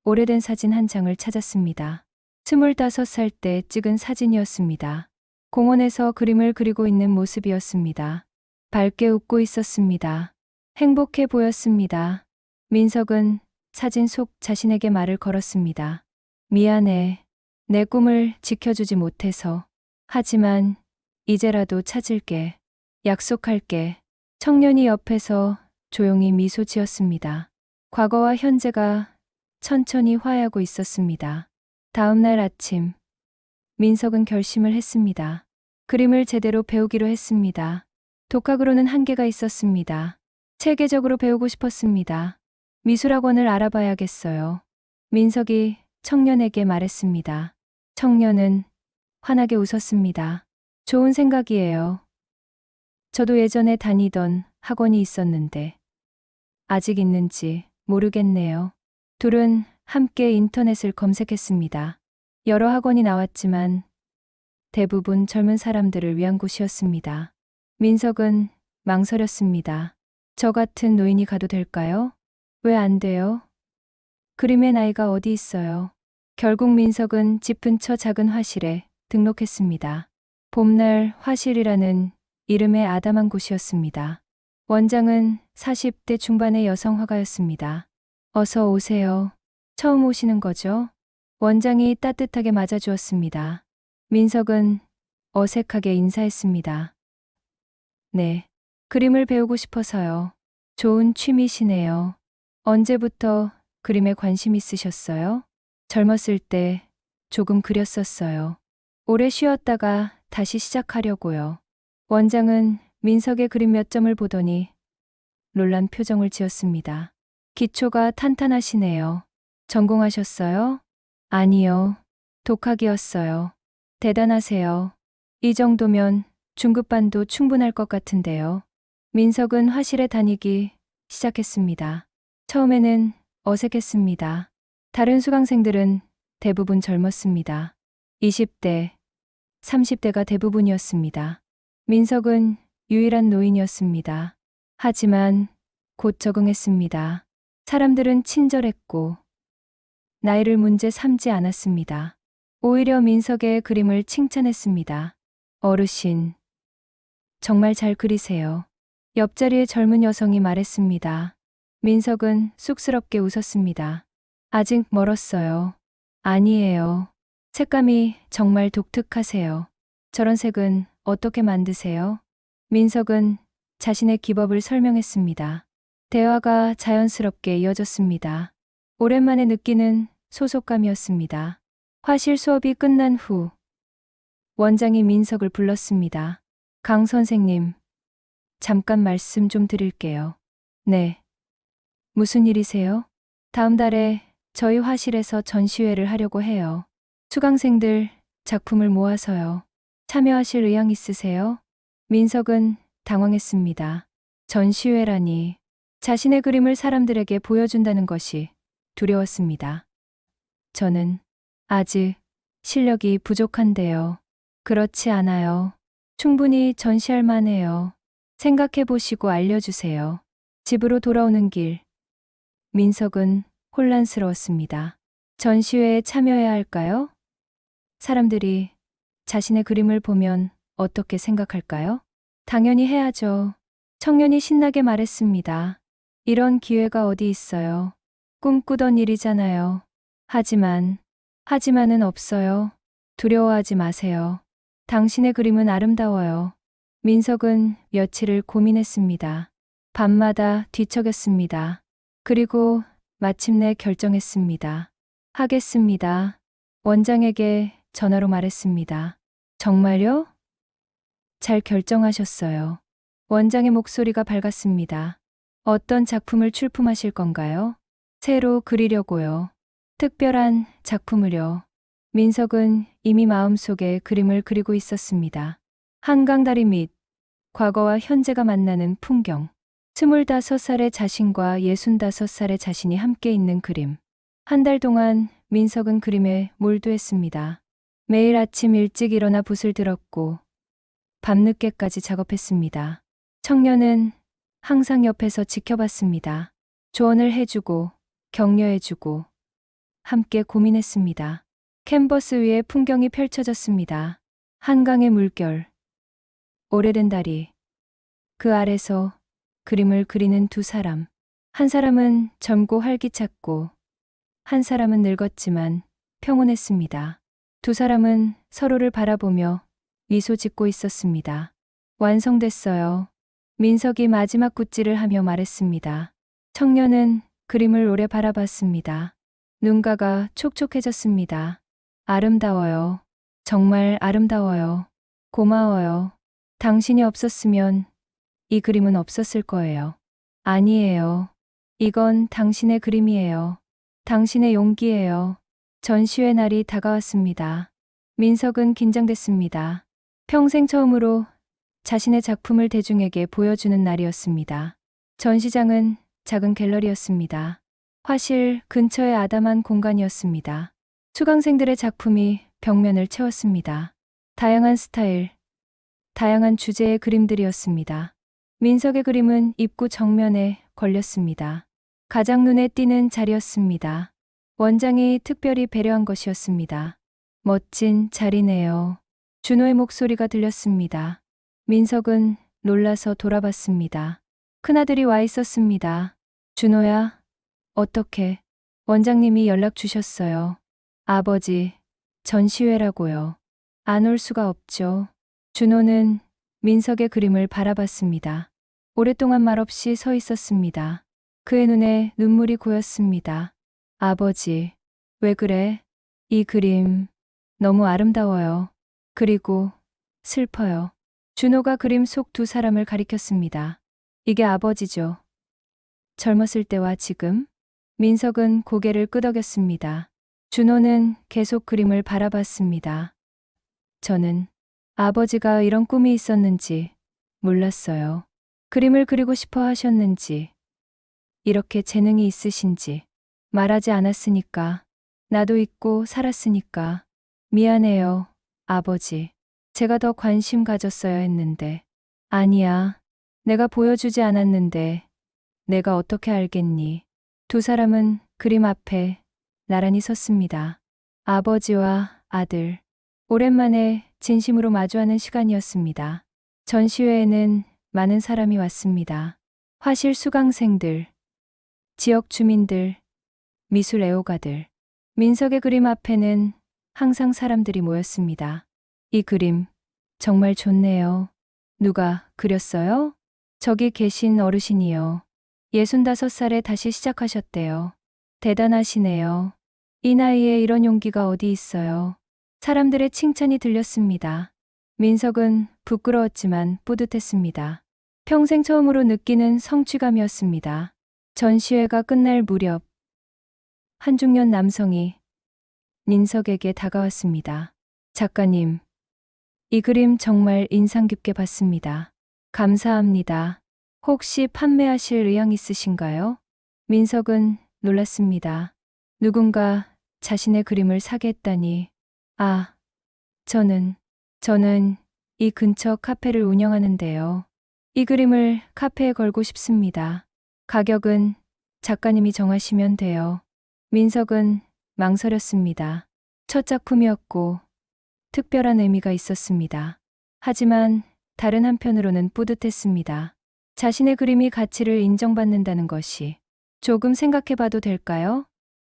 오래된 사진 한 장을 찾았습니다. 25살 때 찍은 사진이었습니다. 공원에서 그림을 그리고 있는 모습이었습니다. 밝게 웃고 있었습니다. 행복해 보였습니다. 민석은 사진 속 자신에게 말을 걸었습니다. 미안해. 내 꿈을 지켜주지 못해서. 하지만 이제라도 찾을게. 약속할게. 청년이 옆에서 조용히 미소 지었습니다. 과거와 현재가 천천히 화해하고 있었습니다. 다음 날 아침, 민석은 결심을 했습니다. 그림을 제대로 배우기로 했습니다. 독학으로는 한계가 있었습니다. 체계적으로 배우고 싶었습니다. 미술학원을 알아봐야겠어요. 민석이 청년에게 말했습니다. 청년은 환하게 웃었습니다. 좋은 생각이에요. 저도 예전에 다니던 학원이 있었는데 아직 있는지 모르겠네요. 둘은 함께 인터넷을 검색했습니다. 여러 학원이 나왔지만 대부분 젊은 사람들을 위한 곳이었습니다. 민석은 망설였습니다. 저 같은 노인이 가도 될까요? 왜 안 돼요? 그림의 나이가 어디 있어요? 결국 민석은 집 근처 작은 화실에 등록했습니다. 봄날 화실이라는 이름의 아담한 곳이었습니다. 원장은 40대 중반의 여성 화가였습니다. 어서 오세요. 처음 오시는 거죠? 원장이 따뜻하게 맞아주었습니다. 민석은 어색하게 인사했습니다. 네. 그림을 배우고 싶어서요. 좋은 취미시네요. 언제부터 그림에 관심 있으셨어요? 젊었을 때 조금 그렸었어요. 오래 쉬었다가 다시 시작하려고요. 원장은 민석의 그림 몇 점을 보더니 놀란 표정을 지었습니다. 기초가 탄탄하시네요. 전공하셨어요? 아니요. 독학이었어요. 대단하세요. 이 정도면 중급반도 충분할 것 같은데요. 민석은 화실에 다니기 시작했습니다. 처음에는 어색했습니다. 다른 수강생들은 대부분 젊었습니다. 20대, 30대가 대부분이었습니다. 민석은 유일한 노인이었습니다. 하지만 곧 적응했습니다. 사람들은 친절했고 나이를 문제 삼지 않았습니다. 오히려 민석의 그림을 칭찬했습니다. 어르신, 정말 잘 그리세요. 옆자리의 젊은 여성이 말했습니다. 민석은 쑥스럽게 웃었습니다. 아직 멀었어요. 아니에요. 색감이 정말 독특하세요. 저런 색은 어떻게 만드세요? 민석은 자신의 기법을 설명했습니다. 대화가 자연스럽게 이어졌습니다. 오랜만에 느끼는 소속감이었습니다. 화실 수업이 끝난 후 원장이 민석을 불렀습니다. 강 선생님, 잠깐 말씀 좀 드릴게요. 네. 무슨 일이세요? 다음 달에 저희 화실에서 전시회를 하려고 해요. 수강생들 작품을 모아서요. 참여하실 의향 있으세요? 민석은 당황했습니다. 전시회라니. 자신의 그림을 사람들에게 보여준다는 것이 두려웠습니다. 저는 아직 실력이 부족한데요. 그렇지 않아요. 충분히 전시할 만해요. 생각해 보시고 알려주세요. 집으로 돌아오는 길, 민석은 혼란스러웠습니다. 전시회에 참여해야 할까요? 사람들이 자신의 그림을 보면 어떻게 생각할까요? 당연히 해야죠. 청년이 신나게 말했습니다. 이런 기회가 어디 있어요. 꿈꾸던 일이잖아요. 하지만은 없어요. 두려워하지 마세요. 당신의 그림은 아름다워요. 민석은 며칠을 고민했습니다. 밤마다 뒤척였습니다. 그리고 마침내 결정했습니다. 하겠습니다. 원장에게 전화로 말했습니다. 정말요? 잘 결정하셨어요. 원장의 목소리가 밝았습니다. 어떤 작품을 출품하실 건가요? 새로 그리려고요. 특별한 작품을요. 민석은 이미 마음속에 그림을 그리고 있었습니다. 한강다리 밑 과거와 현재가 만나는 풍경. 25살의 자신과 65살의 자신이 함께 있는 그림. 한 달 동안 민석은 그림에 몰두했습니다. 매일 아침 일찍 일어나 붓을 들었고 밤늦게까지 작업했습니다. 청년은 항상 옆에서 지켜봤습니다. 조언을 해주고 격려해주고 함께 고민했습니다. 캔버스 위에 풍경이 펼쳐졌습니다. 한강의 물결, 오래된 다리, 그 아래서 그림을 그리는 두 사람. 한 사람은 젊고 활기찼고, 한 사람은 늙었지만 평온했습니다. 두 사람은 서로를 바라보며 미소 짓고 있었습니다. 완성됐어요. 민석이 마지막 굿질을 하며 말했습니다. 청년은 그림을 오래 바라봤습니다. 눈가가 촉촉해졌습니다. 아름다워요. 정말 아름다워요. 고마워요. 당신이 없었으면 이 그림은 없었을 거예요. 아니에요. 이건 당신의 그림이에요. 당신의 용기예요. 전시회 날이 다가왔습니다. 민석은 긴장됐습니다. 평생 처음으로 자신의 작품을 대중에게 보여주는 날이었습니다. 전시장은 작은 갤러리였습니다. 화실 근처의 아담한 공간이었습니다. 수강생들의 작품이 벽면을 채웠습니다. 다양한 스타일, 다양한 주제의 그림들이었습니다. 민석의 그림은 입구 정면에 걸렸습니다. 가장 눈에 띄는 자리였습니다. 원장이 특별히 배려한 것이었습니다. 멋진 자리네요. 준호의 목소리가 들렸습니다. 민석은 놀라서 돌아봤습니다. 큰아들이 와 있었습니다. 준호야, 어떻게? 원장님이 연락 주셨어요. 아버지, 전시회라고요. 안 올 수가 없죠. 준호는 민석의 그림을 바라봤습니다. 오랫동안 말없이 서 있었습니다. 그의 눈에 눈물이 고였습니다. 아버지, 왜 그래? 이 그림 너무 아름다워요. 그리고 슬퍼요. 준호가 그림 속 두 사람을 가리켰습니다. 이게 아버지죠. 젊었을 때와 지금? 민석은 고개를 끄덕였습니다. 준호는 계속 그림을 바라봤습니다. 저는 아버지가 이런 꿈이 있었는지 몰랐어요. 그림을 그리고 싶어 하셨는지, 이렇게 재능이 있으신지 말하지 않았으니까, 나도 잊고 살았으니까 미안해요, 아버지. 제가 더 관심 가졌어야 했는데. 아니야. 내가 보여주지 않았는데 내가 어떻게 알겠니? 두 사람은 그림 앞에 나란히 섰습니다. 아버지와 아들. 오랜만에 진심으로 마주하는 시간이었습니다. 전시회에는 많은 사람이 왔습니다. 화실 수강생들, 지역 주민들, 미술 애호가들. 민석의 그림 앞에는 항상 사람들이 모였습니다. 이 그림 정말 좋네요. 누가 그렸어요? 저기 계신 어르신이요. 65살에 다시 시작하셨대요. 대단하시네요. 이 나이에 이런 용기가 어디 있어요. 사람들의 칭찬이 들렸습니다. 민석은 부끄러웠지만 뿌듯했습니다. 평생 처음으로 느끼는 성취감이었습니다. 전시회가 끝날 무렵 한 중년 남성이 민석에게 다가왔습니다. 작가님, 이 그림 정말 인상 깊게 봤습니다. 감사합니다. 혹시 판매하실 의향 있으신가요? 민석은 놀랐습니다. 누군가 자신의 그림을 사게 했다니. 아, 저는 이 근처 카페를 운영하는데요. 이 그림을 카페에 걸고 싶습니다. 가격은 작가님이 정하시면 돼요. 민석은 망설였습니다. 첫 작품이었고 특별한 의미가 있었습니다. 하지만 다른 한편으로는 뿌듯했습니다. 자신의 그림이 가치를 인정받는다는 것이. 조금 생각해봐도 될까요?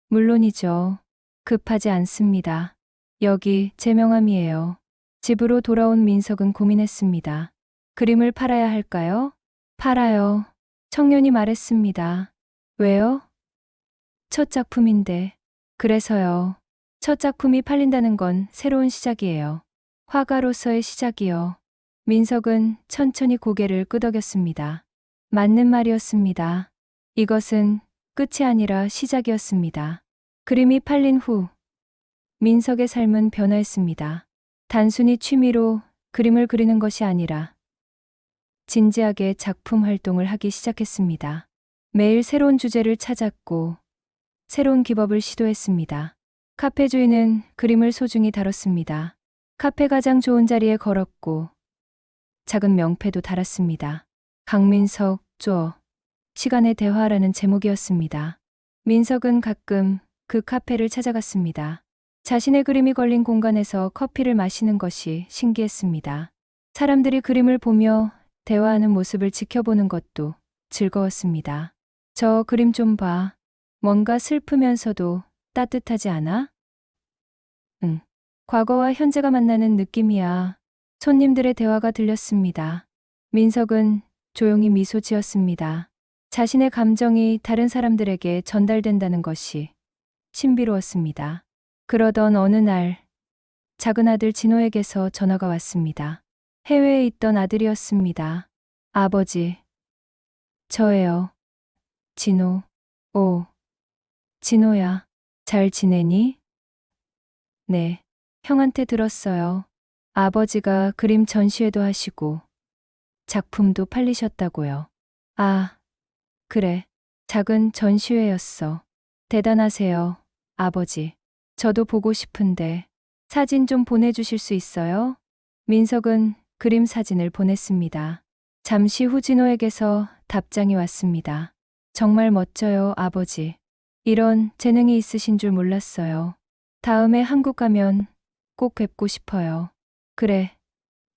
물론이죠. 급하지 않습니다. 여기 제 명함이에요. 집으로 돌아온 민석은 고민했습니다. 그림을 팔아야 할까요? 팔아요. 청년이 말했습니다. 왜요? 첫 작품인데. 그래서요. 첫 작품이 팔린다는 건 새로운 시작이에요. 화가로서의 시작이요. 민석은 천천히 고개를 끄덕였습니다. 맞는 말이었습니다. 이것은 끝이 아니라 시작이었습니다. 그림이 팔린 후 민석의 삶은 변화했습니다. 단순히 취미로 그림을 그리는 것이 아니라 진지하게 작품 활동을 하기 시작했습니다. 매일 새로운 주제를 찾았고 새로운 기법을 시도했습니다. 카페 주인은 그림을 소중히 다뤘습니다. 카페 가장 좋은 자리에 걸었고 작은 명패도 달았습니다. 강민석, 쪼, 시간의 대화라는 제목이었습니다. 민석은 가끔 그 카페를 찾아갔습니다. 자신의 그림이 걸린 공간에서 커피를 마시는 것이 신기했습니다. 사람들이 그림을 보며 대화하는 모습을 지켜보는 것도 즐거웠습니다. 저 그림 좀 봐. 뭔가 슬프면서도 따뜻하지 않아? 응. 과거와 현재가 만나는 느낌이야. 손님들의 대화가 들렸습니다. 민석은 조용히 미소 지었습니다. 자신의 감정이 다른 사람들에게 전달된다는 것이 신비로웠습니다. 그러던 어느 날, 작은 아들 진호에게서 전화가 왔습니다. 해외에 있던 아들이었습니다. 아버지, 저예요. 진호. 오, 진호야. 잘 지내니? 네. 형한테 들었어요. 아버지가 그림 전시회도 하시고 작품도 팔리셨다고요. 아, 그래. 작은 전시회였어. 대단하세요, 아버지. 저도 보고 싶은데 사진 좀 보내주실 수 있어요? 민석은 그림 사진을 보냈습니다. 잠시 후 진호에게서 답장이 왔습니다. 정말 멋져요, 아버지. 이런 재능이 있으신 줄 몰랐어요. 다음에 한국 가면 꼭 뵙고 싶어요. 그래,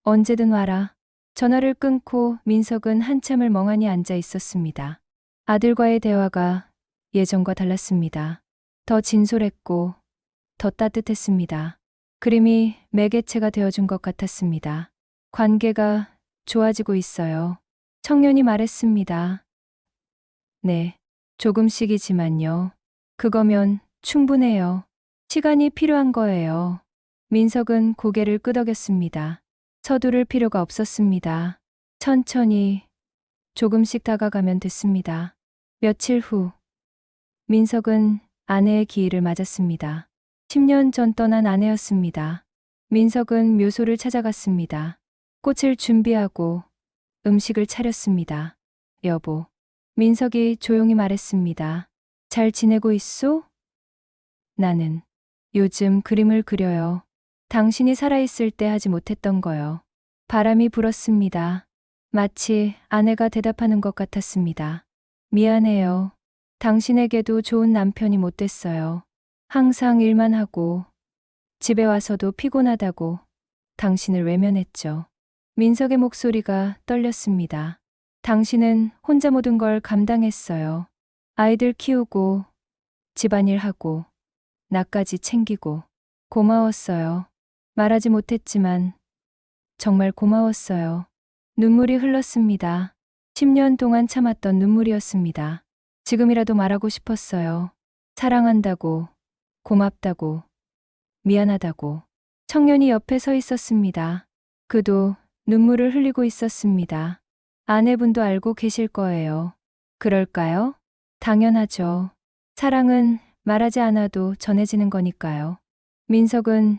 언제든 와라. 전화를 끊고 민석은 한참을 멍하니 앉아 있었습니다. 아들과의 대화가 예전과 달랐습니다. 더 진솔했고 더 따뜻했습니다. 그림이 매개체가 되어준 것 같았습니다. 관계가 좋아지고 있어요. 청년이 말했습니다. 네, 조금씩이지만요. 그거면 충분해요. 시간이 필요한 거예요. 민석은 고개를 끄덕였습니다. 서두를 필요가 없었습니다. 천천히 조금씩 다가가면 됐습니다. 며칠 후, 민석은 아내의 기일을 맞았습니다. 10년 전 떠난 아내였습니다. 민석은 묘소를 찾아갔습니다. 꽃을 준비하고 음식을 차렸습니다. 여보, 민석이 조용히 말했습니다. 잘 지내고 있소? 나는 요즘 그림을 그려요. 당신이 살아있을 때 하지 못했던 거요. 바람이 불었습니다. 마치 아내가 대답하는 것 같았습니다. 미안해요. 당신에게도 좋은 남편이 못 됐어요. 항상 일만 하고 집에 와서도 피곤하다고 당신을 외면했죠. 민석의 목소리가 떨렸습니다. 당신은 혼자 모든 걸 감당했어요. 아이들 키우고 집안일 하고 나까지 챙기고 고마웠어요. 말하지 못했지만 정말 고마웠어요. 눈물이 흘렀습니다. 10년 동안 참았던 눈물이었습니다. 지금이라도 말하고 싶었어요. 사랑한다고, 고맙다고, 미안하다고. 청년이 옆에 서 있었습니다. 그도 눈물을 흘리고 있었습니다. 아내분도 알고 계실 거예요. 그럴까요? 당연하죠. 사랑은 말하지 않아도 전해지는 거니까요. 민석은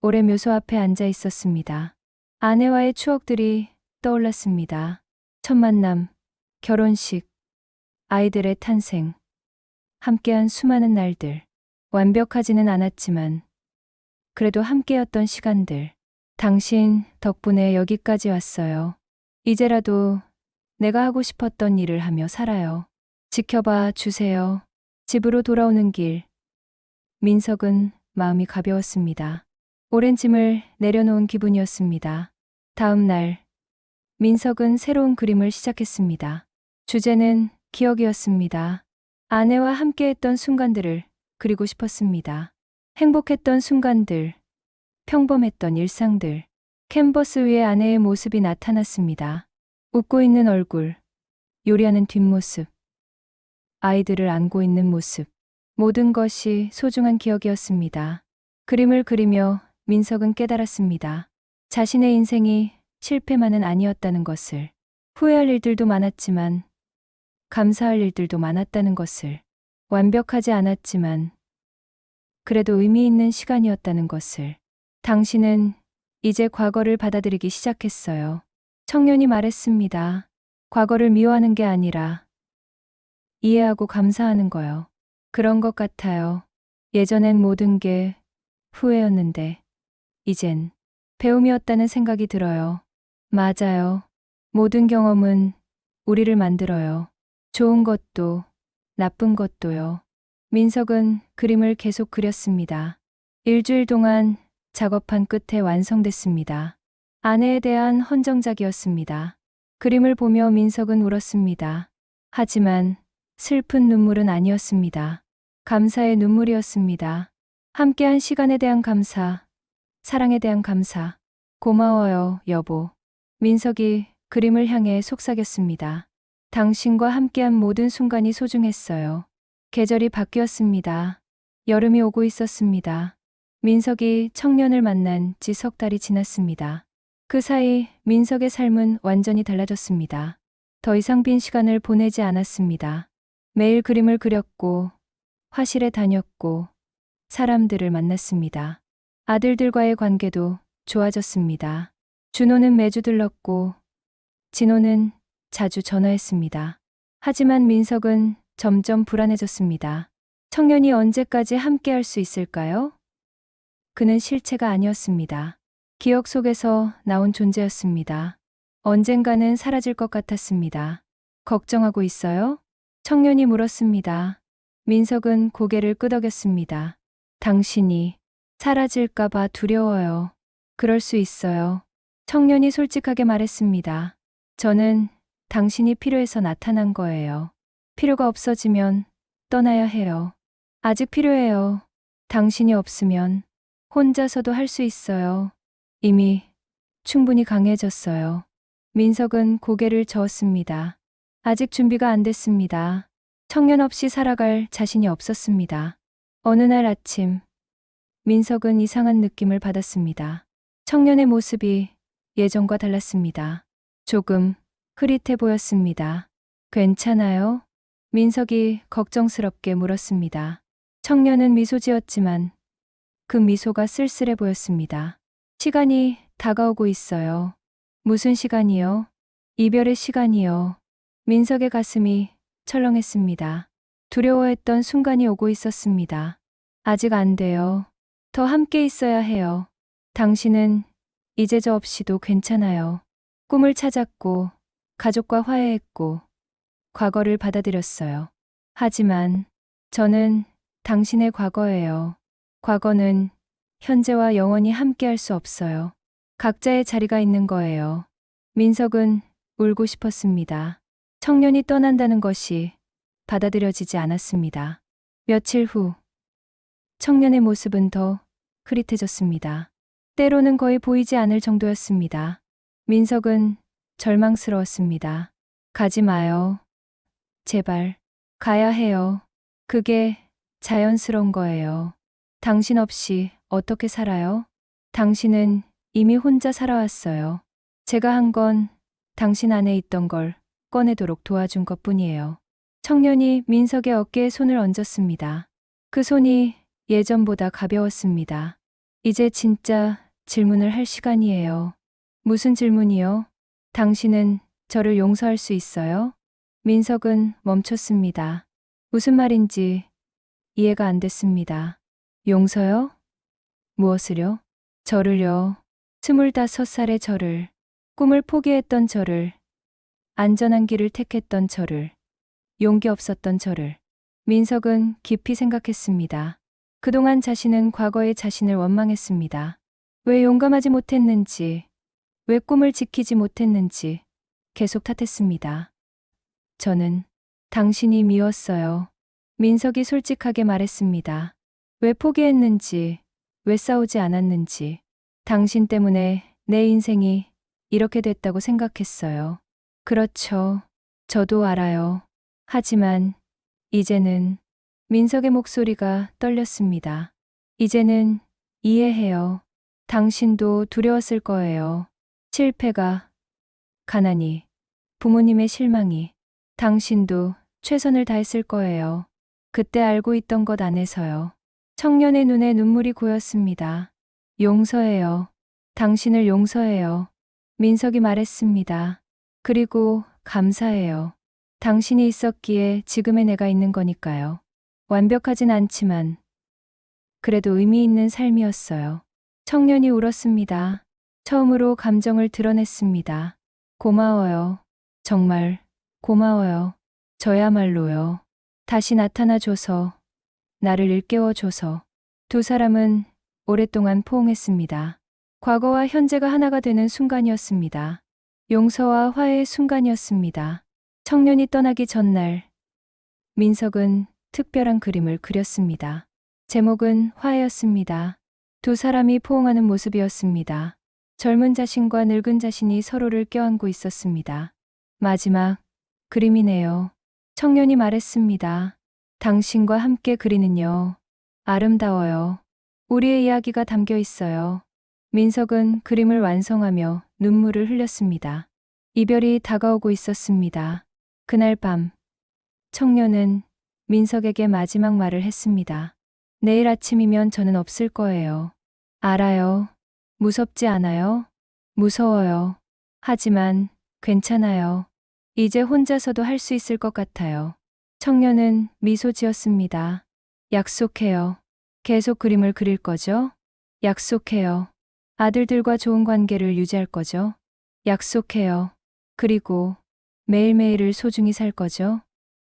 오래 묘소 앞에 앉아 있었습니다. 아내와의 추억들이 떠올랐습니다. 첫 만남, 결혼식, 아이들의 탄생, 함께한 수많은 날들. 완벽하지는 않았지만 그래도 함께였던 시간들. 당신 덕분에 여기까지 왔어요. 이제라도 내가 하고 싶었던 일을 하며 살아요. 지켜봐 주세요. 집으로 돌아오는 길. 민석은 마음이 가벼웠습니다. 오랜 짐을 내려놓은 기분이었습니다. 다음 날, 민석은 새로운 그림을 시작했습니다. 주제는 기억이었습니다. 아내와 함께했던 순간들을 그리고 싶었습니다. 행복했던 순간들, 평범했던 일상들. 캔버스 위에 아내의 모습이 나타났습니다. 웃고 있는 얼굴, 요리하는 뒷모습, 아이들을 안고 있는 모습. 모든 것이 소중한 기억이었습니다. 그림을 그리며 민석은 깨달았습니다. 자신의 인생이 실패만은 아니었다는 것을. 후회할 일들도 많았지만 감사할 일들도 많았다는 것을. 완벽하지 않았지만 그래도 의미 있는 시간이었다는 것을. 당신은 이제 과거를 받아들이기 시작했어요. 청년이 말했습니다. 과거를 미워하는 게 아니라 이해하고 감사하는 거요. 그런 것 같아요. 예전엔 모든 게 후회였는데 이젠 배움이었다는 생각이 들어요. 맞아요. 모든 경험은 우리를 만들어요. 좋은 것도 나쁜 것도요. 민석은 그림을 계속 그렸습니다. 일주일 동안 작업한 끝에 완성됐습니다. 아내에 대한 헌정작이었습니다. 그림을 보며 민석은 울었습니다. 하지만 슬픈 눈물은 아니었습니다. 감사의 눈물이었습니다. 함께한 시간에 대한 감사, 사랑에 대한 감사. 고마워요, 여보. 민석이 그림을 향해 속삭였습니다. 당신과 함께한 모든 순간이 소중했어요. 계절이 바뀌었습니다. 여름이 오고 있었습니다. 민석이 청년을 만난 지 석 달이 지났습니다. 그 사이 민석의 삶은 완전히 달라졌습니다. 더 이상 빈 시간을 보내지 않았습니다. 매일 그림을 그렸고, 화실에 다녔고, 사람들을 만났습니다. 아들들과의 관계도 좋아졌습니다. 준호는 매주 들렀고, 진호는 자주 전화했습니다. 하지만 민석은 점점 불안해졌습니다. 청년이 언제까지 함께 할 수 있을까요? 그는 실체가 아니었습니다. 기억 속에서 나온 존재였습니다. 언젠가는 사라질 것 같았습니다. 걱정하고 있어요? 청년이 물었습니다. 민석은 고개를 끄덕였습니다. 당신이 사라질까봐 두려워요. 그럴 수 있어요. 청년이 솔직하게 말했습니다. 저는 당신이 필요해서 나타난 거예요. 필요가 없어지면 떠나야 해요. 아직 필요해요. 당신이 없으면 혼자서도 할 수 있어요. 이미 충분히 강해졌어요. 민석은 고개를 저었습니다. 아직 준비가 안 됐습니다. 청년 없이 살아갈 자신이 없었습니다. 어느 날 아침, 민석은 이상한 느낌을 받았습니다. 청년의 모습이 예전과 달랐습니다. 조금 흐릿해 보였습니다. 괜찮아요? 민석이 걱정스럽게 물었습니다. 청년은 미소 지었지만 그 미소가 쓸쓸해 보였습니다. 시간이 다가오고 있어요. 무슨 시간이요? 이별의 시간이요. 민석의 가슴이 철렁했습니다. 두려워했던 순간이 오고 있었습니다. 아직 안 돼요. 더 함께 있어야 해요. 당신은 이제 저 없이도 괜찮아요. 꿈을 찾았고, 가족과 화해했고, 과거를 받아들였어요. 하지만 저는 당신의 과거예요. 과거는 현재와 영원히 함께 할 수 없어요. 각자의 자리가 있는 거예요. 민석은 울고 싶었습니다. 청년이 떠난다는 것이 받아들여지지 않았습니다. 며칠 후, 청년의 모습은 더 흐릿해졌습니다. 때로는 거의 보이지 않을 정도였습니다. 민석은 절망스러웠습니다. 가지 마요. 제발, 가야 해요. 그게 자연스러운 거예요. 당신 없이 어떻게 살아요? 당신은 이미 혼자 살아왔어요. 제가 한 건 당신 안에 있던 걸 꺼내도록 도와준 것뿐이에요. 청년이 민석의 어깨에 손을 얹었습니다. 그 손이 예전보다 가벼웠습니다. 이제 진짜 질문을 할 시간이에요. 무슨 질문이요? 당신은 저를 용서할 수 있어요? 민석은 멈췄습니다. 무슨 말인지 이해가 안 됐습니다. 용서요? 무엇을요? 저를요. 25살의 저를, 꿈을 포기했던 저를, 안전한 길을 택했던 저를, 용기 없었던 저를. 민석은 깊이 생각했습니다. 그동안 자신은 과거의 자신을 원망했습니다. 왜 용감하지 못했는지, 왜 꿈을 지키지 못했는지 계속 탓했습니다. 저는 당신이 미웠어요. 민석이 솔직하게 말했습니다. 왜 포기했는지, 왜 싸우지 않았는지, 당신 때문에 내 인생이 이렇게 됐다고 생각했어요. 그렇죠. 저도 알아요. 하지만 이제는 민석의 목소리가 떨렸습니다. 이제는 이해해요. 당신도 두려웠을 거예요. 실패가, 가난이, 부모님의 실망이, 당신도 최선을 다했을 거예요. 그때 알고 있던 것 안에서요. 청년의 눈에 눈물이 고였습니다. 용서해요. 당신을 용서해요. 민석이 말했습니다. 그리고 감사해요. 당신이 있었기에 지금의 내가 있는 거니까요. 완벽하진 않지만 그래도 의미 있는 삶이었어요. 청년이 울었습니다. 처음으로 감정을 드러냈습니다. 고마워요. 정말 고마워요. 저야말로요. 다시 나타나줘서, 나를 일깨워줘서. 두 사람은 오랫동안 포옹했습니다. 과거와 현재가 하나가 되는 순간이었습니다. 용서와 화해의 순간이었습니다. 청년이 떠나기 전날 민석은 특별한 그림을 그렸습니다. 제목은 화해였습니다. 두 사람이 포옹하는 모습이었습니다. 젊은 자신과 늙은 자신이 서로를 껴안고 있었습니다. 마지막 그림이네요. 청년이 말했습니다. 당신과 함께 그리는요. 아름다워요. 우리의 이야기가 담겨 있어요. 민석은 그림을 완성하며 눈물을 흘렸습니다. 이별이 다가오고 있었습니다. 그날 밤, 청년은 민석에게 마지막 말을 했습니다. 내일 아침이면 저는 없을 거예요. 알아요. 무섭지 않아요? 무서워요. 하지만 괜찮아요. 이제 혼자서도 할 수 있을 것 같아요. 청년은 미소 지었습니다. 약속해요. 계속 그림을 그릴 거죠? 약속해요. 아들들과 좋은 관계를 유지할 거죠? 약속해요. 그리고 매일매일을 소중히 살 거죠?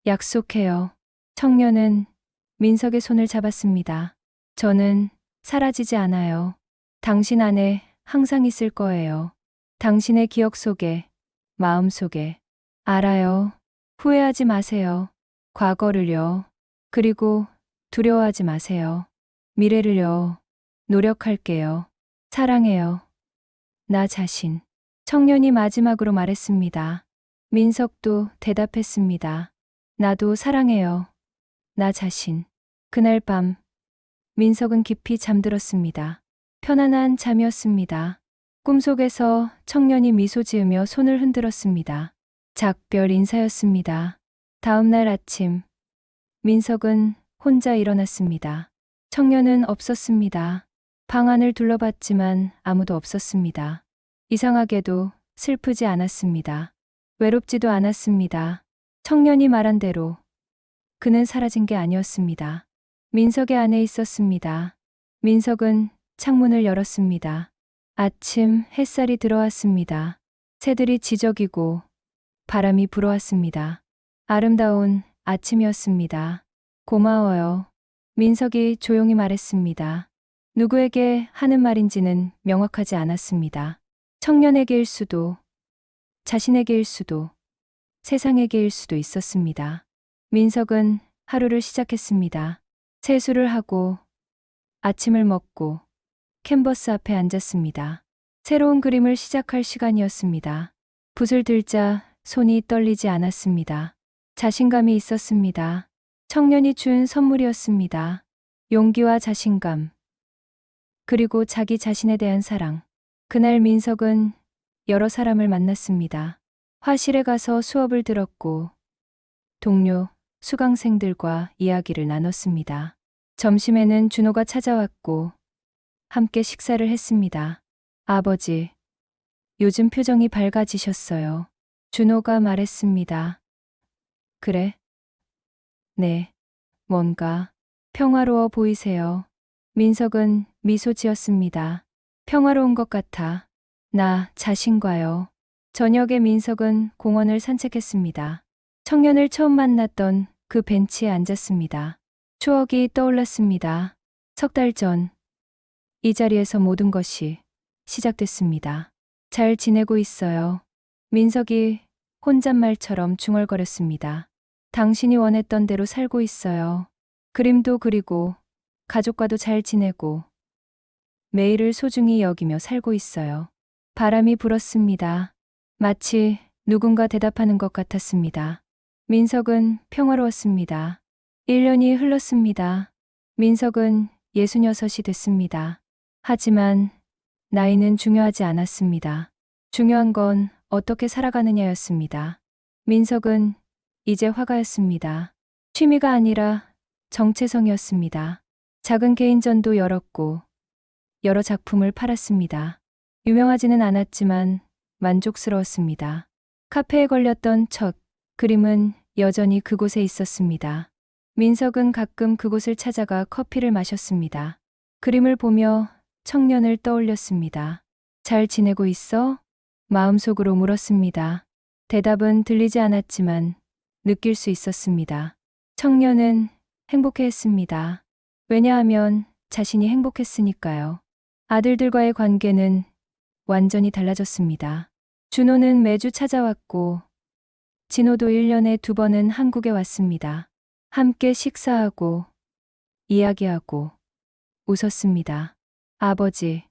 약속해요. 청년은 민석의 손을 잡았습니다. 저는 사라지지 않아요. 당신 안에 항상 있을 거예요. 당신의 기억 속에, 마음 속에. 알아요. 후회하지 마세요. 과거를요. 그리고 두려워하지 마세요. 미래를요. 노력할게요. 사랑해요. 나 자신. 청년이 마지막으로 말했습니다. 민석도 대답했습니다. 나도 사랑해요. 나 자신. 그날 밤, 민석은 깊이 잠들었습니다. 편안한 잠이었습니다. 꿈속에서 청년이 미소 지으며 손을 흔들었습니다. 작별 인사였습니다. 다음 날 아침, 민석은 혼자 일어났습니다. 청년은 없었습니다. 방 안을 둘러봤지만 아무도 없었습니다. 이상하게도 슬프지 않았습니다. 외롭지도 않았습니다. 청년이 말한 대로 그는 사라진 게 아니었습니다. 민석의 안에 있었습니다. 민석은 창문을 열었습니다. 아침 햇살이 들어왔습니다. 새들이 지저귀고 바람이 불어왔습니다. 아름다운 아침이었습니다. 고마워요. 민석이 조용히 말했습니다. 누구에게 하는 말인지는 명확하지 않았습니다. 청년에게일 수도, 자신에게일 수도, 세상에게일 수도 있었습니다. 민석은 하루를 시작했습니다. 세수를 하고 아침을 먹고 캔버스 앞에 앉았습니다. 새로운 그림을 시작할 시간이었습니다. 붓을 들자 손이 떨리지 않았습니다. 자신감이 있었습니다. 청년이 준 선물이었습니다. 용기와 자신감, 그리고 자기 자신에 대한 사랑. 그날 민석은 여러 사람을 만났습니다. 화실에 가서 수업을 들었고 동료, 수강생들과 이야기를 나눴습니다. 점심에는 준호가 찾아왔고 함께 식사를 했습니다. 아버지, 요즘 표정이 밝아지셨어요. 준호가 말했습니다. 그래? 네, 뭔가 평화로워 보이세요. 민석은 미소 지었습니다. 평화로운 것 같아. 나 자신과요. 저녁에 민석은 공원을 산책했습니다. 청년을 처음 만났던 그 벤치에 앉았습니다. 추억이 떠올랐습니다. 석 달 전, 이 자리에서 모든 것이 시작됐습니다. 잘 지내고 있어요. 민석이 혼잣말처럼 중얼거렸습니다. 당신이 원했던 대로 살고 있어요. 그림도 그리고 가족과도 잘 지내고 매일을 소중히 여기며 살고 있어요. 바람이 불었습니다. 마치 누군가 대답하는 것 같았습니다. 민석은 평화로웠습니다. 1년이 흘렀습니다. 민석은 66이 됐습니다. 하지만 나이는 중요하지 않았습니다. 중요한 건 어떻게 살아가느냐였습니다. 민석은 이제 화가였습니다. 취미가 아니라 정체성이었습니다. 작은 개인전도 열었고 여러 작품을 팔았습니다. 유명하지는 않았지만 만족스러웠습니다. 카페에 걸렸던 첫 그림은 여전히 그곳에 있었습니다. 민석은 가끔 그곳을 찾아가 커피를 마셨습니다. 그림을 보며 청년을 떠올렸습니다. 잘 지내고 있어? 마음속으로 물었습니다. 대답은 들리지 않았지만 느낄 수 있었습니다. 청년은 행복해했습니다. 왜냐하면 자신이 행복했으니까요. 아들들과의 관계는 완전히 달라졌습니다. 준호는 매주 찾아왔고, 진호도 1년에 2번은 한국에 왔습니다. 함께 식사하고, 이야기하고, 웃었습니다. 아버지,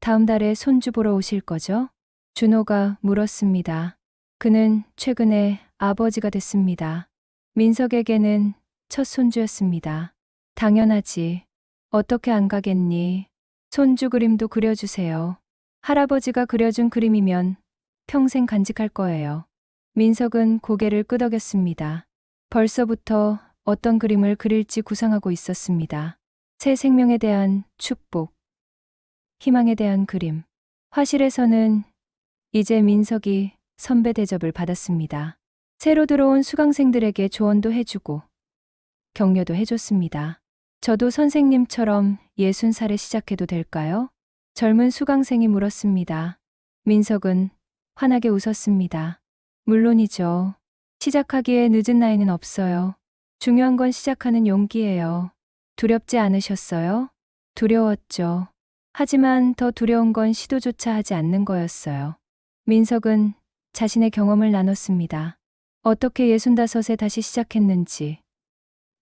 다음 달에 손주 보러 오실 거죠? 준호가 물었습니다. 그는 최근에 아버지가 됐습니다. 민석에게는 첫 손주였습니다. 당연하지. 어떻게 안 가겠니? 손주 그림도 그려주세요. 할아버지가 그려준 그림이면 평생 간직할 거예요. 민석은 고개를 끄덕였습니다. 벌써부터 어떤 그림을 그릴지 구상하고 있었습니다. 새 생명에 대한 축복, 희망에 대한 그림. 화실에서는 이제 민석이 선배 대접을 받았습니다. 새로 들어온 수강생들에게 조언도 해주고 격려도 해줬습니다. 저도 선생님처럼 60살에 시작해도 될까요? 젊은 수강생이 물었습니다. 민석은 환하게 웃었습니다. 물론이죠. 시작하기에 늦은 나이는 없어요. 중요한 건 시작하는 용기예요. 두렵지 않으셨어요? 두려웠죠. 하지만 더 두려운 건 시도조차 하지 않는 거였어요. 민석은 자신의 경험을 나눴습니다. 어떻게 65에 다시 시작했는지,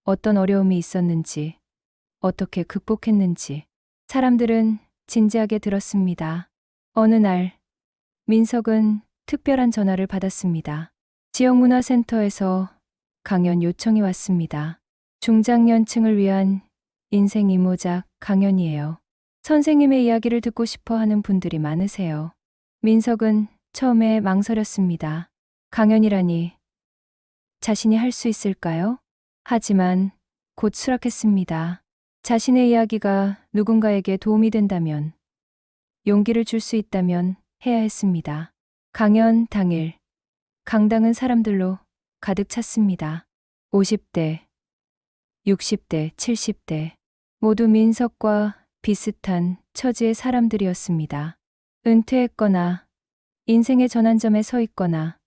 어떤 어려움이 있었는지, 어떻게 극복했는지. 사람들은 진지하게 들었습니다. 어느 날, 민석은 특별한 전화를 받았습니다. 지역문화센터에서 강연 요청이 왔습니다. 중장년층을 위한 인생 이모작 강연이에요. 선생님의 이야기를 듣고 싶어 하는 분들이 많으세요. 민석은 처음에 망설였습니다. 강연이라니 자신이 할 수 있을까요? 하지만 곧 수락했습니다. 자신의 이야기가 누군가에게 도움이 된다면, 용기를 줄 수 있다면 해야 했습니다. 강연 당일, 강당은 사람들로 가득 찼습니다. 50대, 60대, 70대, 모두 민석과 비슷한 처지의 사람들이었습니다. 은퇴했거나, 인생의 전환점에 서 있거나,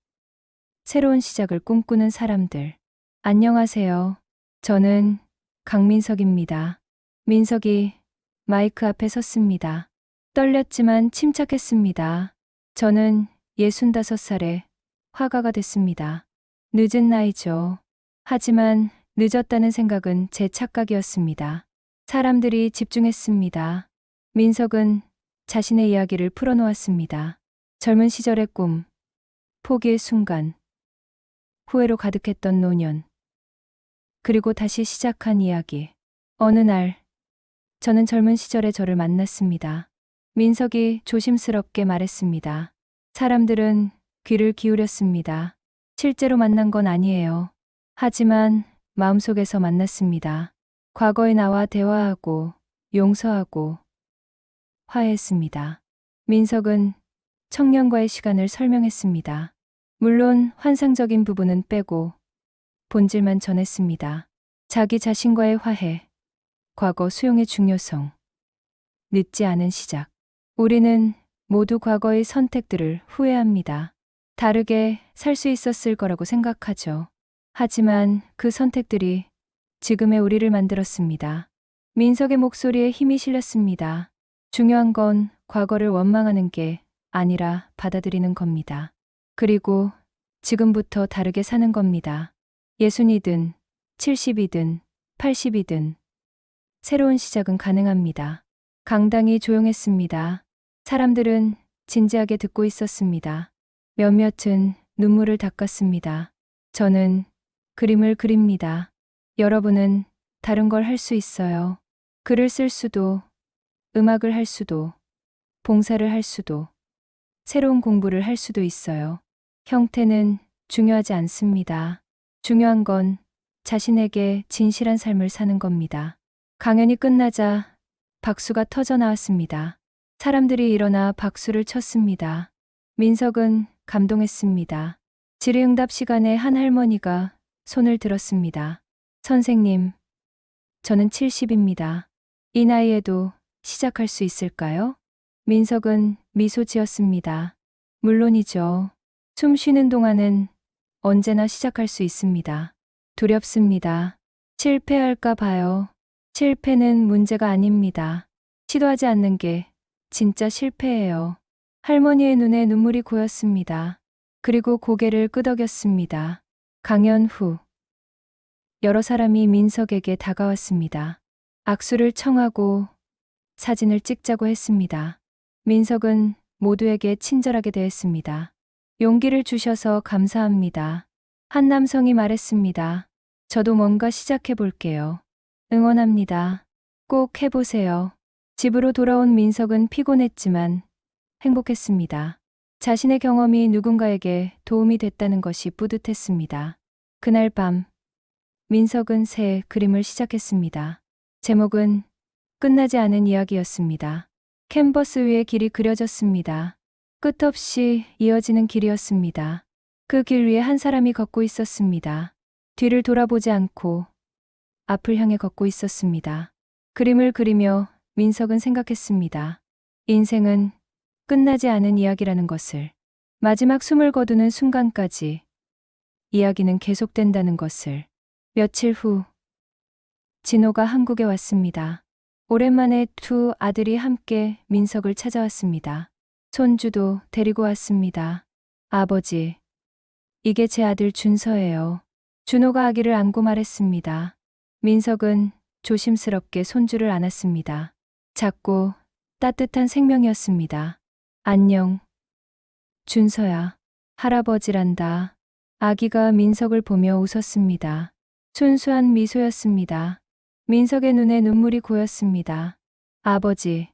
새로운 시작을 꿈꾸는 사람들. 안녕하세요. 저는 강민석입니다. 민석이 마이크 앞에 섰습니다. 떨렸지만 침착했습니다. 저는 65살에 화가가 됐습니다. 늦은 나이죠. 하지만 늦었다는 생각은 제 착각이었습니다. 사람들이 집중했습니다. 민석은 자신의 이야기를 풀어놓았습니다. 젊은 시절의 꿈, 포기의 순간, 후회로 가득했던 노년, 그리고 다시 시작한 이야기. 어느 날, 저는 젊은 시절의 저를 만났습니다. 민석이 조심스럽게 말했습니다. 사람들은 귀를 기울였습니다. 실제로 만난 건 아니에요. 하지만 마음속에서 만났습니다. 과거의 나와 대화하고 용서하고 화해했습니다. 민석은 청년과의 시간을 설명했습니다. 물론 환상적인 부분은 빼고 본질만 전했습니다. 자기 자신과의 화해, 과거 수용의 중요성, 늦지 않은 시작. 우리는 모두 과거의 선택들을 후회합니다. 다르게 살 수 있었을 거라고 생각하죠. 하지만 그 선택들이 지금의 우리를 만들었습니다. 민석의 목소리에 힘이 실렸습니다. 중요한 건 과거를 원망하는 게 아니라 받아들이는 겁니다. 그리고 지금부터 다르게 사는 겁니다. 60이든 70이든 80이든 새로운 시작은 가능합니다. 강당이 조용했습니다. 사람들은 진지하게 듣고 있었습니다. 몇몇은 눈물을 닦았습니다. 저는 그림을 그립니다. 여러분은 다른 걸 할 수 있어요. 글을 쓸 수도, 음악을 할 수도, 봉사를 할 수도, 새로운 공부를 할 수도 있어요. 형태는 중요하지 않습니다. 중요한 건 자신에게 진실한 삶을 사는 겁니다. 강연이 끝나자 박수가 터져 나왔습니다. 사람들이 일어나 박수를 쳤습니다. 민석은 감동했습니다. 질의응답 시간에 한 할머니가 손을 들었습니다. 선생님, 저는 70입니다. 이 나이에도 시작할 수 있을까요? 민석은 미소 지었습니다. 물론이죠. 숨 쉬는 동안은 언제나 시작할 수 있습니다. 두렵습니다. 실패할까 봐요. 실패는 문제가 아닙니다. 시도하지 않는 게 진짜 실패예요. 할머니의 눈에 눈물이 고였습니다. 그리고 고개를 끄덕였습니다. 강연 후 여러 사람이 민석에게 다가왔습니다. 악수를 청하고 사진을 찍자고 했습니다. 민석은 모두에게 친절하게 대했습니다. 용기를 주셔서 감사합니다. 한 남성이 말했습니다. 저도 뭔가 시작해 볼게요. 응원합니다. 꼭 해보세요. 집으로 돌아온 민석은 피곤했지만 행복했습니다. 자신의 경험이 누군가에게 도움이 됐다는 것이 뿌듯했습니다. 그날 밤, 민석은 새 그림을 시작했습니다. 제목은 끝나지 않은 이야기였습니다. 캔버스 위에 길이 그려졌습니다. 끝없이 이어지는 길이었습니다. 그 길 위에 한 사람이 걷고 있었습니다. 뒤를 돌아보지 않고 앞을 향해 걷고 있었습니다. 그림을 그리며 민석은 생각했습니다. 인생은 끝나지 않은 이야기라는 것을, 마지막 숨을 거두는 순간까지 이야기는 계속된다는 것을. 며칠 후 진호가 한국에 왔습니다. 오랜만에 두 아들이 함께 민석을 찾아왔습니다. 손주도 데리고 왔습니다. 아버지, 이게 제 아들 준서예요. 준호가 아기를 안고 말했습니다. 민석은 조심스럽게 손주를 안았습니다. 작고 따뜻한 생명이었습니다. 안녕, 준서야. 할아버지란다. 아기가 민석을 보며 웃었습니다. 순수한 미소였습니다. 민석의 눈에 눈물이 고였습니다. 아버지,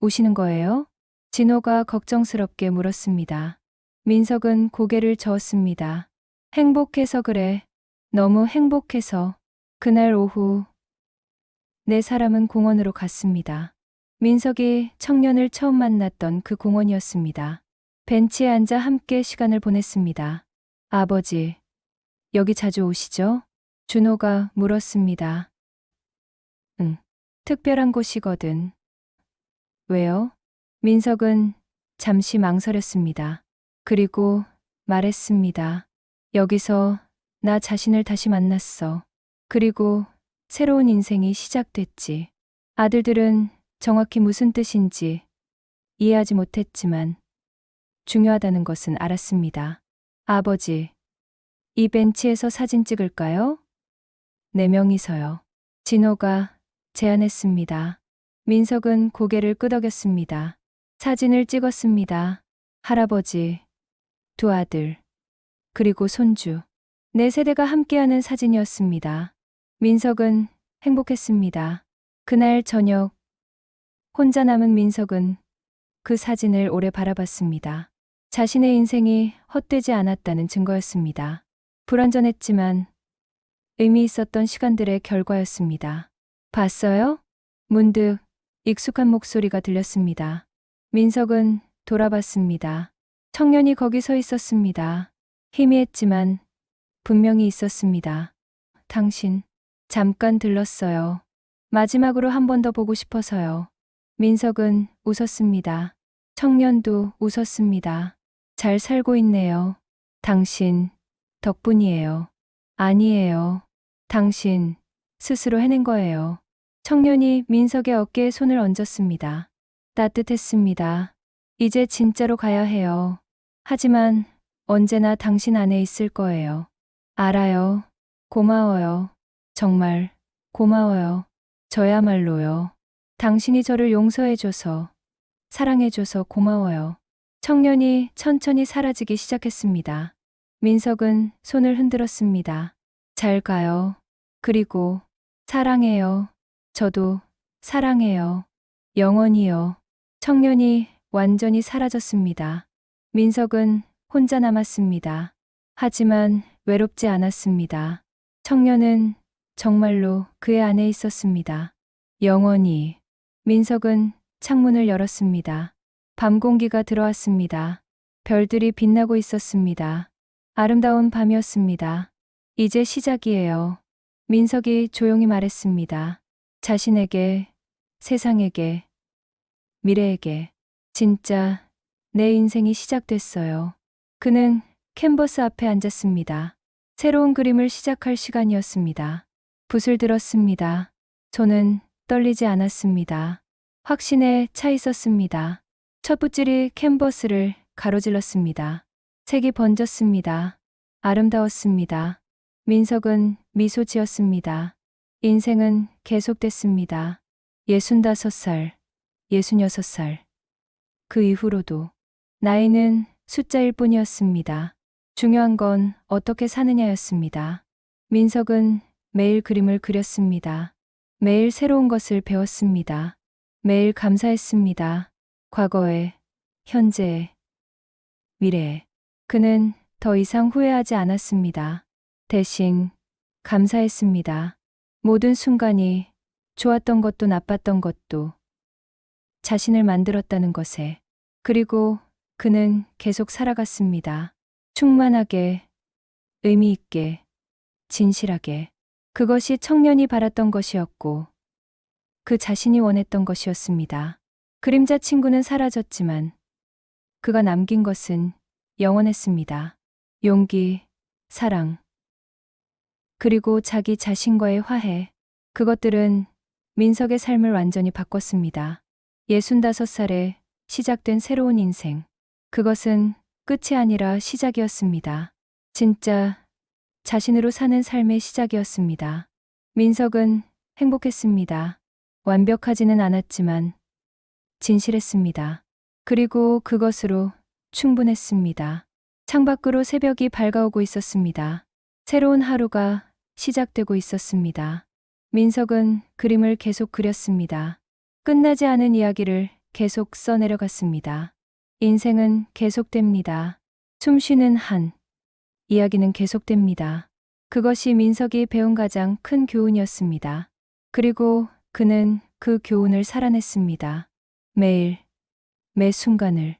우시는 거예요? 진호가 걱정스럽게 물었습니다. 민석은 고개를 저었습니다. 행복해서 그래. 너무 행복해서. 그날 오후 네 사람은 공원으로 갔습니다. 민석이 청년을 처음 만났던 그 공원이었습니다. 벤치에 앉아 함께 시간을 보냈습니다. 아버지, 여기 자주 오시죠? 준호가 물었습니다. 응, 특별한 곳이거든. 왜요? 민석은 잠시 망설였습니다. 그리고 말했습니다. 여기서 나 자신을 다시 만났어. 그리고 새로운 인생이 시작됐지. 아들들은 정확히 무슨 뜻인지 이해하지 못했지만 중요하다는 것은 알았습니다. 아버지, 이 벤치에서 사진 찍을까요? 네 명이서요. 진호가 제안했습니다. 민석은 고개를 끄덕였습니다. 사진을 찍었습니다. 할아버지, 두 아들, 그리고 손주. 네 세대가 함께하는 사진이었습니다. 민석은 행복했습니다. 그날 저녁, 혼자 남은 민석은 그 사진을 오래 바라봤습니다. 자신의 인생이 헛되지 않았다는 증거였습니다. 불완전했지만 의미 있었던 시간들의 결과였습니다. 봤어요? 문득 익숙한 목소리가 들렸습니다. 민석은 돌아봤습니다. 청년이 거기 서 있었습니다. 희미했지만 분명히 있었습니다. 당신, 잠깐 들렀어요. 마지막으로 한 번 더 보고 싶어서요. 민석은 웃었습니다. 청년도 웃었습니다. 잘 살고 있네요. 당신 덕분이에요. 아니에요. 당신 스스로 해낸 거예요. 청년이 민석의 어깨에 손을 얹었습니다. 따뜻했습니다. 이제 진짜로 가야 해요. 하지만 언제나 당신 안에 있을 거예요. 알아요. 고마워요. 정말 고마워요. 저야말로요. 당신이 저를 용서해줘서, 사랑해줘서 고마워요. 청년이 천천히 사라지기 시작했습니다. 민석은 손을 흔들었습니다. 잘 가요. 그리고 사랑해요. 저도 사랑해요. 영원히요. 청년이 완전히 사라졌습니다. 민석은 혼자 남았습니다. 하지만 외롭지 않았습니다. 청년은 정말로 그의 안에 있었습니다. 영원히. 민석은 창문을 열었습니다. 밤 공기가 들어왔습니다. 별들이 빛나고 있었습니다. 아름다운 밤이었습니다. 이제 시작이에요. 민석이 조용히 말했습니다. 자신에게, 세상에게, 미래에게. 진짜 내 인생이 시작됐어요. 그는 캔버스 앞에 앉았습니다. 새로운 그림을 시작할 시간이었습니다. 붓을 들었습니다. 손은 떨리지 않았습니다. 확신에 차 있었습니다. 첫 붓질이 캔버스를 가로질렀습니다. 색이 번졌습니다. 아름다웠습니다. 민석은 미소 지었습니다. 인생은 계속됐습니다. 65살, 66살. 그 이후로도 나이는 숫자일 뿐이었습니다. 중요한 건 어떻게 사느냐였습니다. 민석은 매일 그림을 그렸습니다. 매일 새로운 것을 배웠습니다. 매일 감사했습니다. 과거에, 현재에, 미래에. 그는 더 이상 후회하지 않았습니다. 대신 감사했습니다. 모든 순간이 좋았던 것도 나빴던 것도 자신을 만들었다는 것에. 그리고 그는 계속 살아갔습니다. 충만하게, 의미 있게, 진실하게. 그것이 청년이 바랐던 것이었고 그 자신이 원했던 것이었습니다. 그림자 친구는 사라졌지만 그가 남긴 것은 영원했습니다. 용기, 사랑, 그리고 자기 자신과의 화해. 그것들은 민석의 삶을 완전히 바꿨습니다. 65살에 시작된 새로운 인생. 그것은 끝이 아니라 시작이었습니다. 진짜 자신으로 사는 삶의 시작이었습니다. 민석은 행복했습니다. 완벽하지는 않았지만 진실했습니다. 그리고 그것으로 충분했습니다. 창밖으로 새벽이 밝아오고 있었습니다. 새로운 하루가 시작되고 있었습니다. 민석은 그림을 계속 그렸습니다. 끝나지 않은 이야기를 계속 써내려갔습니다. 인생은 계속됩니다. 숨 쉬는 한 이야기는 계속됩니다. 그것이 민석이 배운 가장 큰 교훈이었습니다. 그리고 그는 그 교훈을 살아냈습니다. 매일, 매 순간을.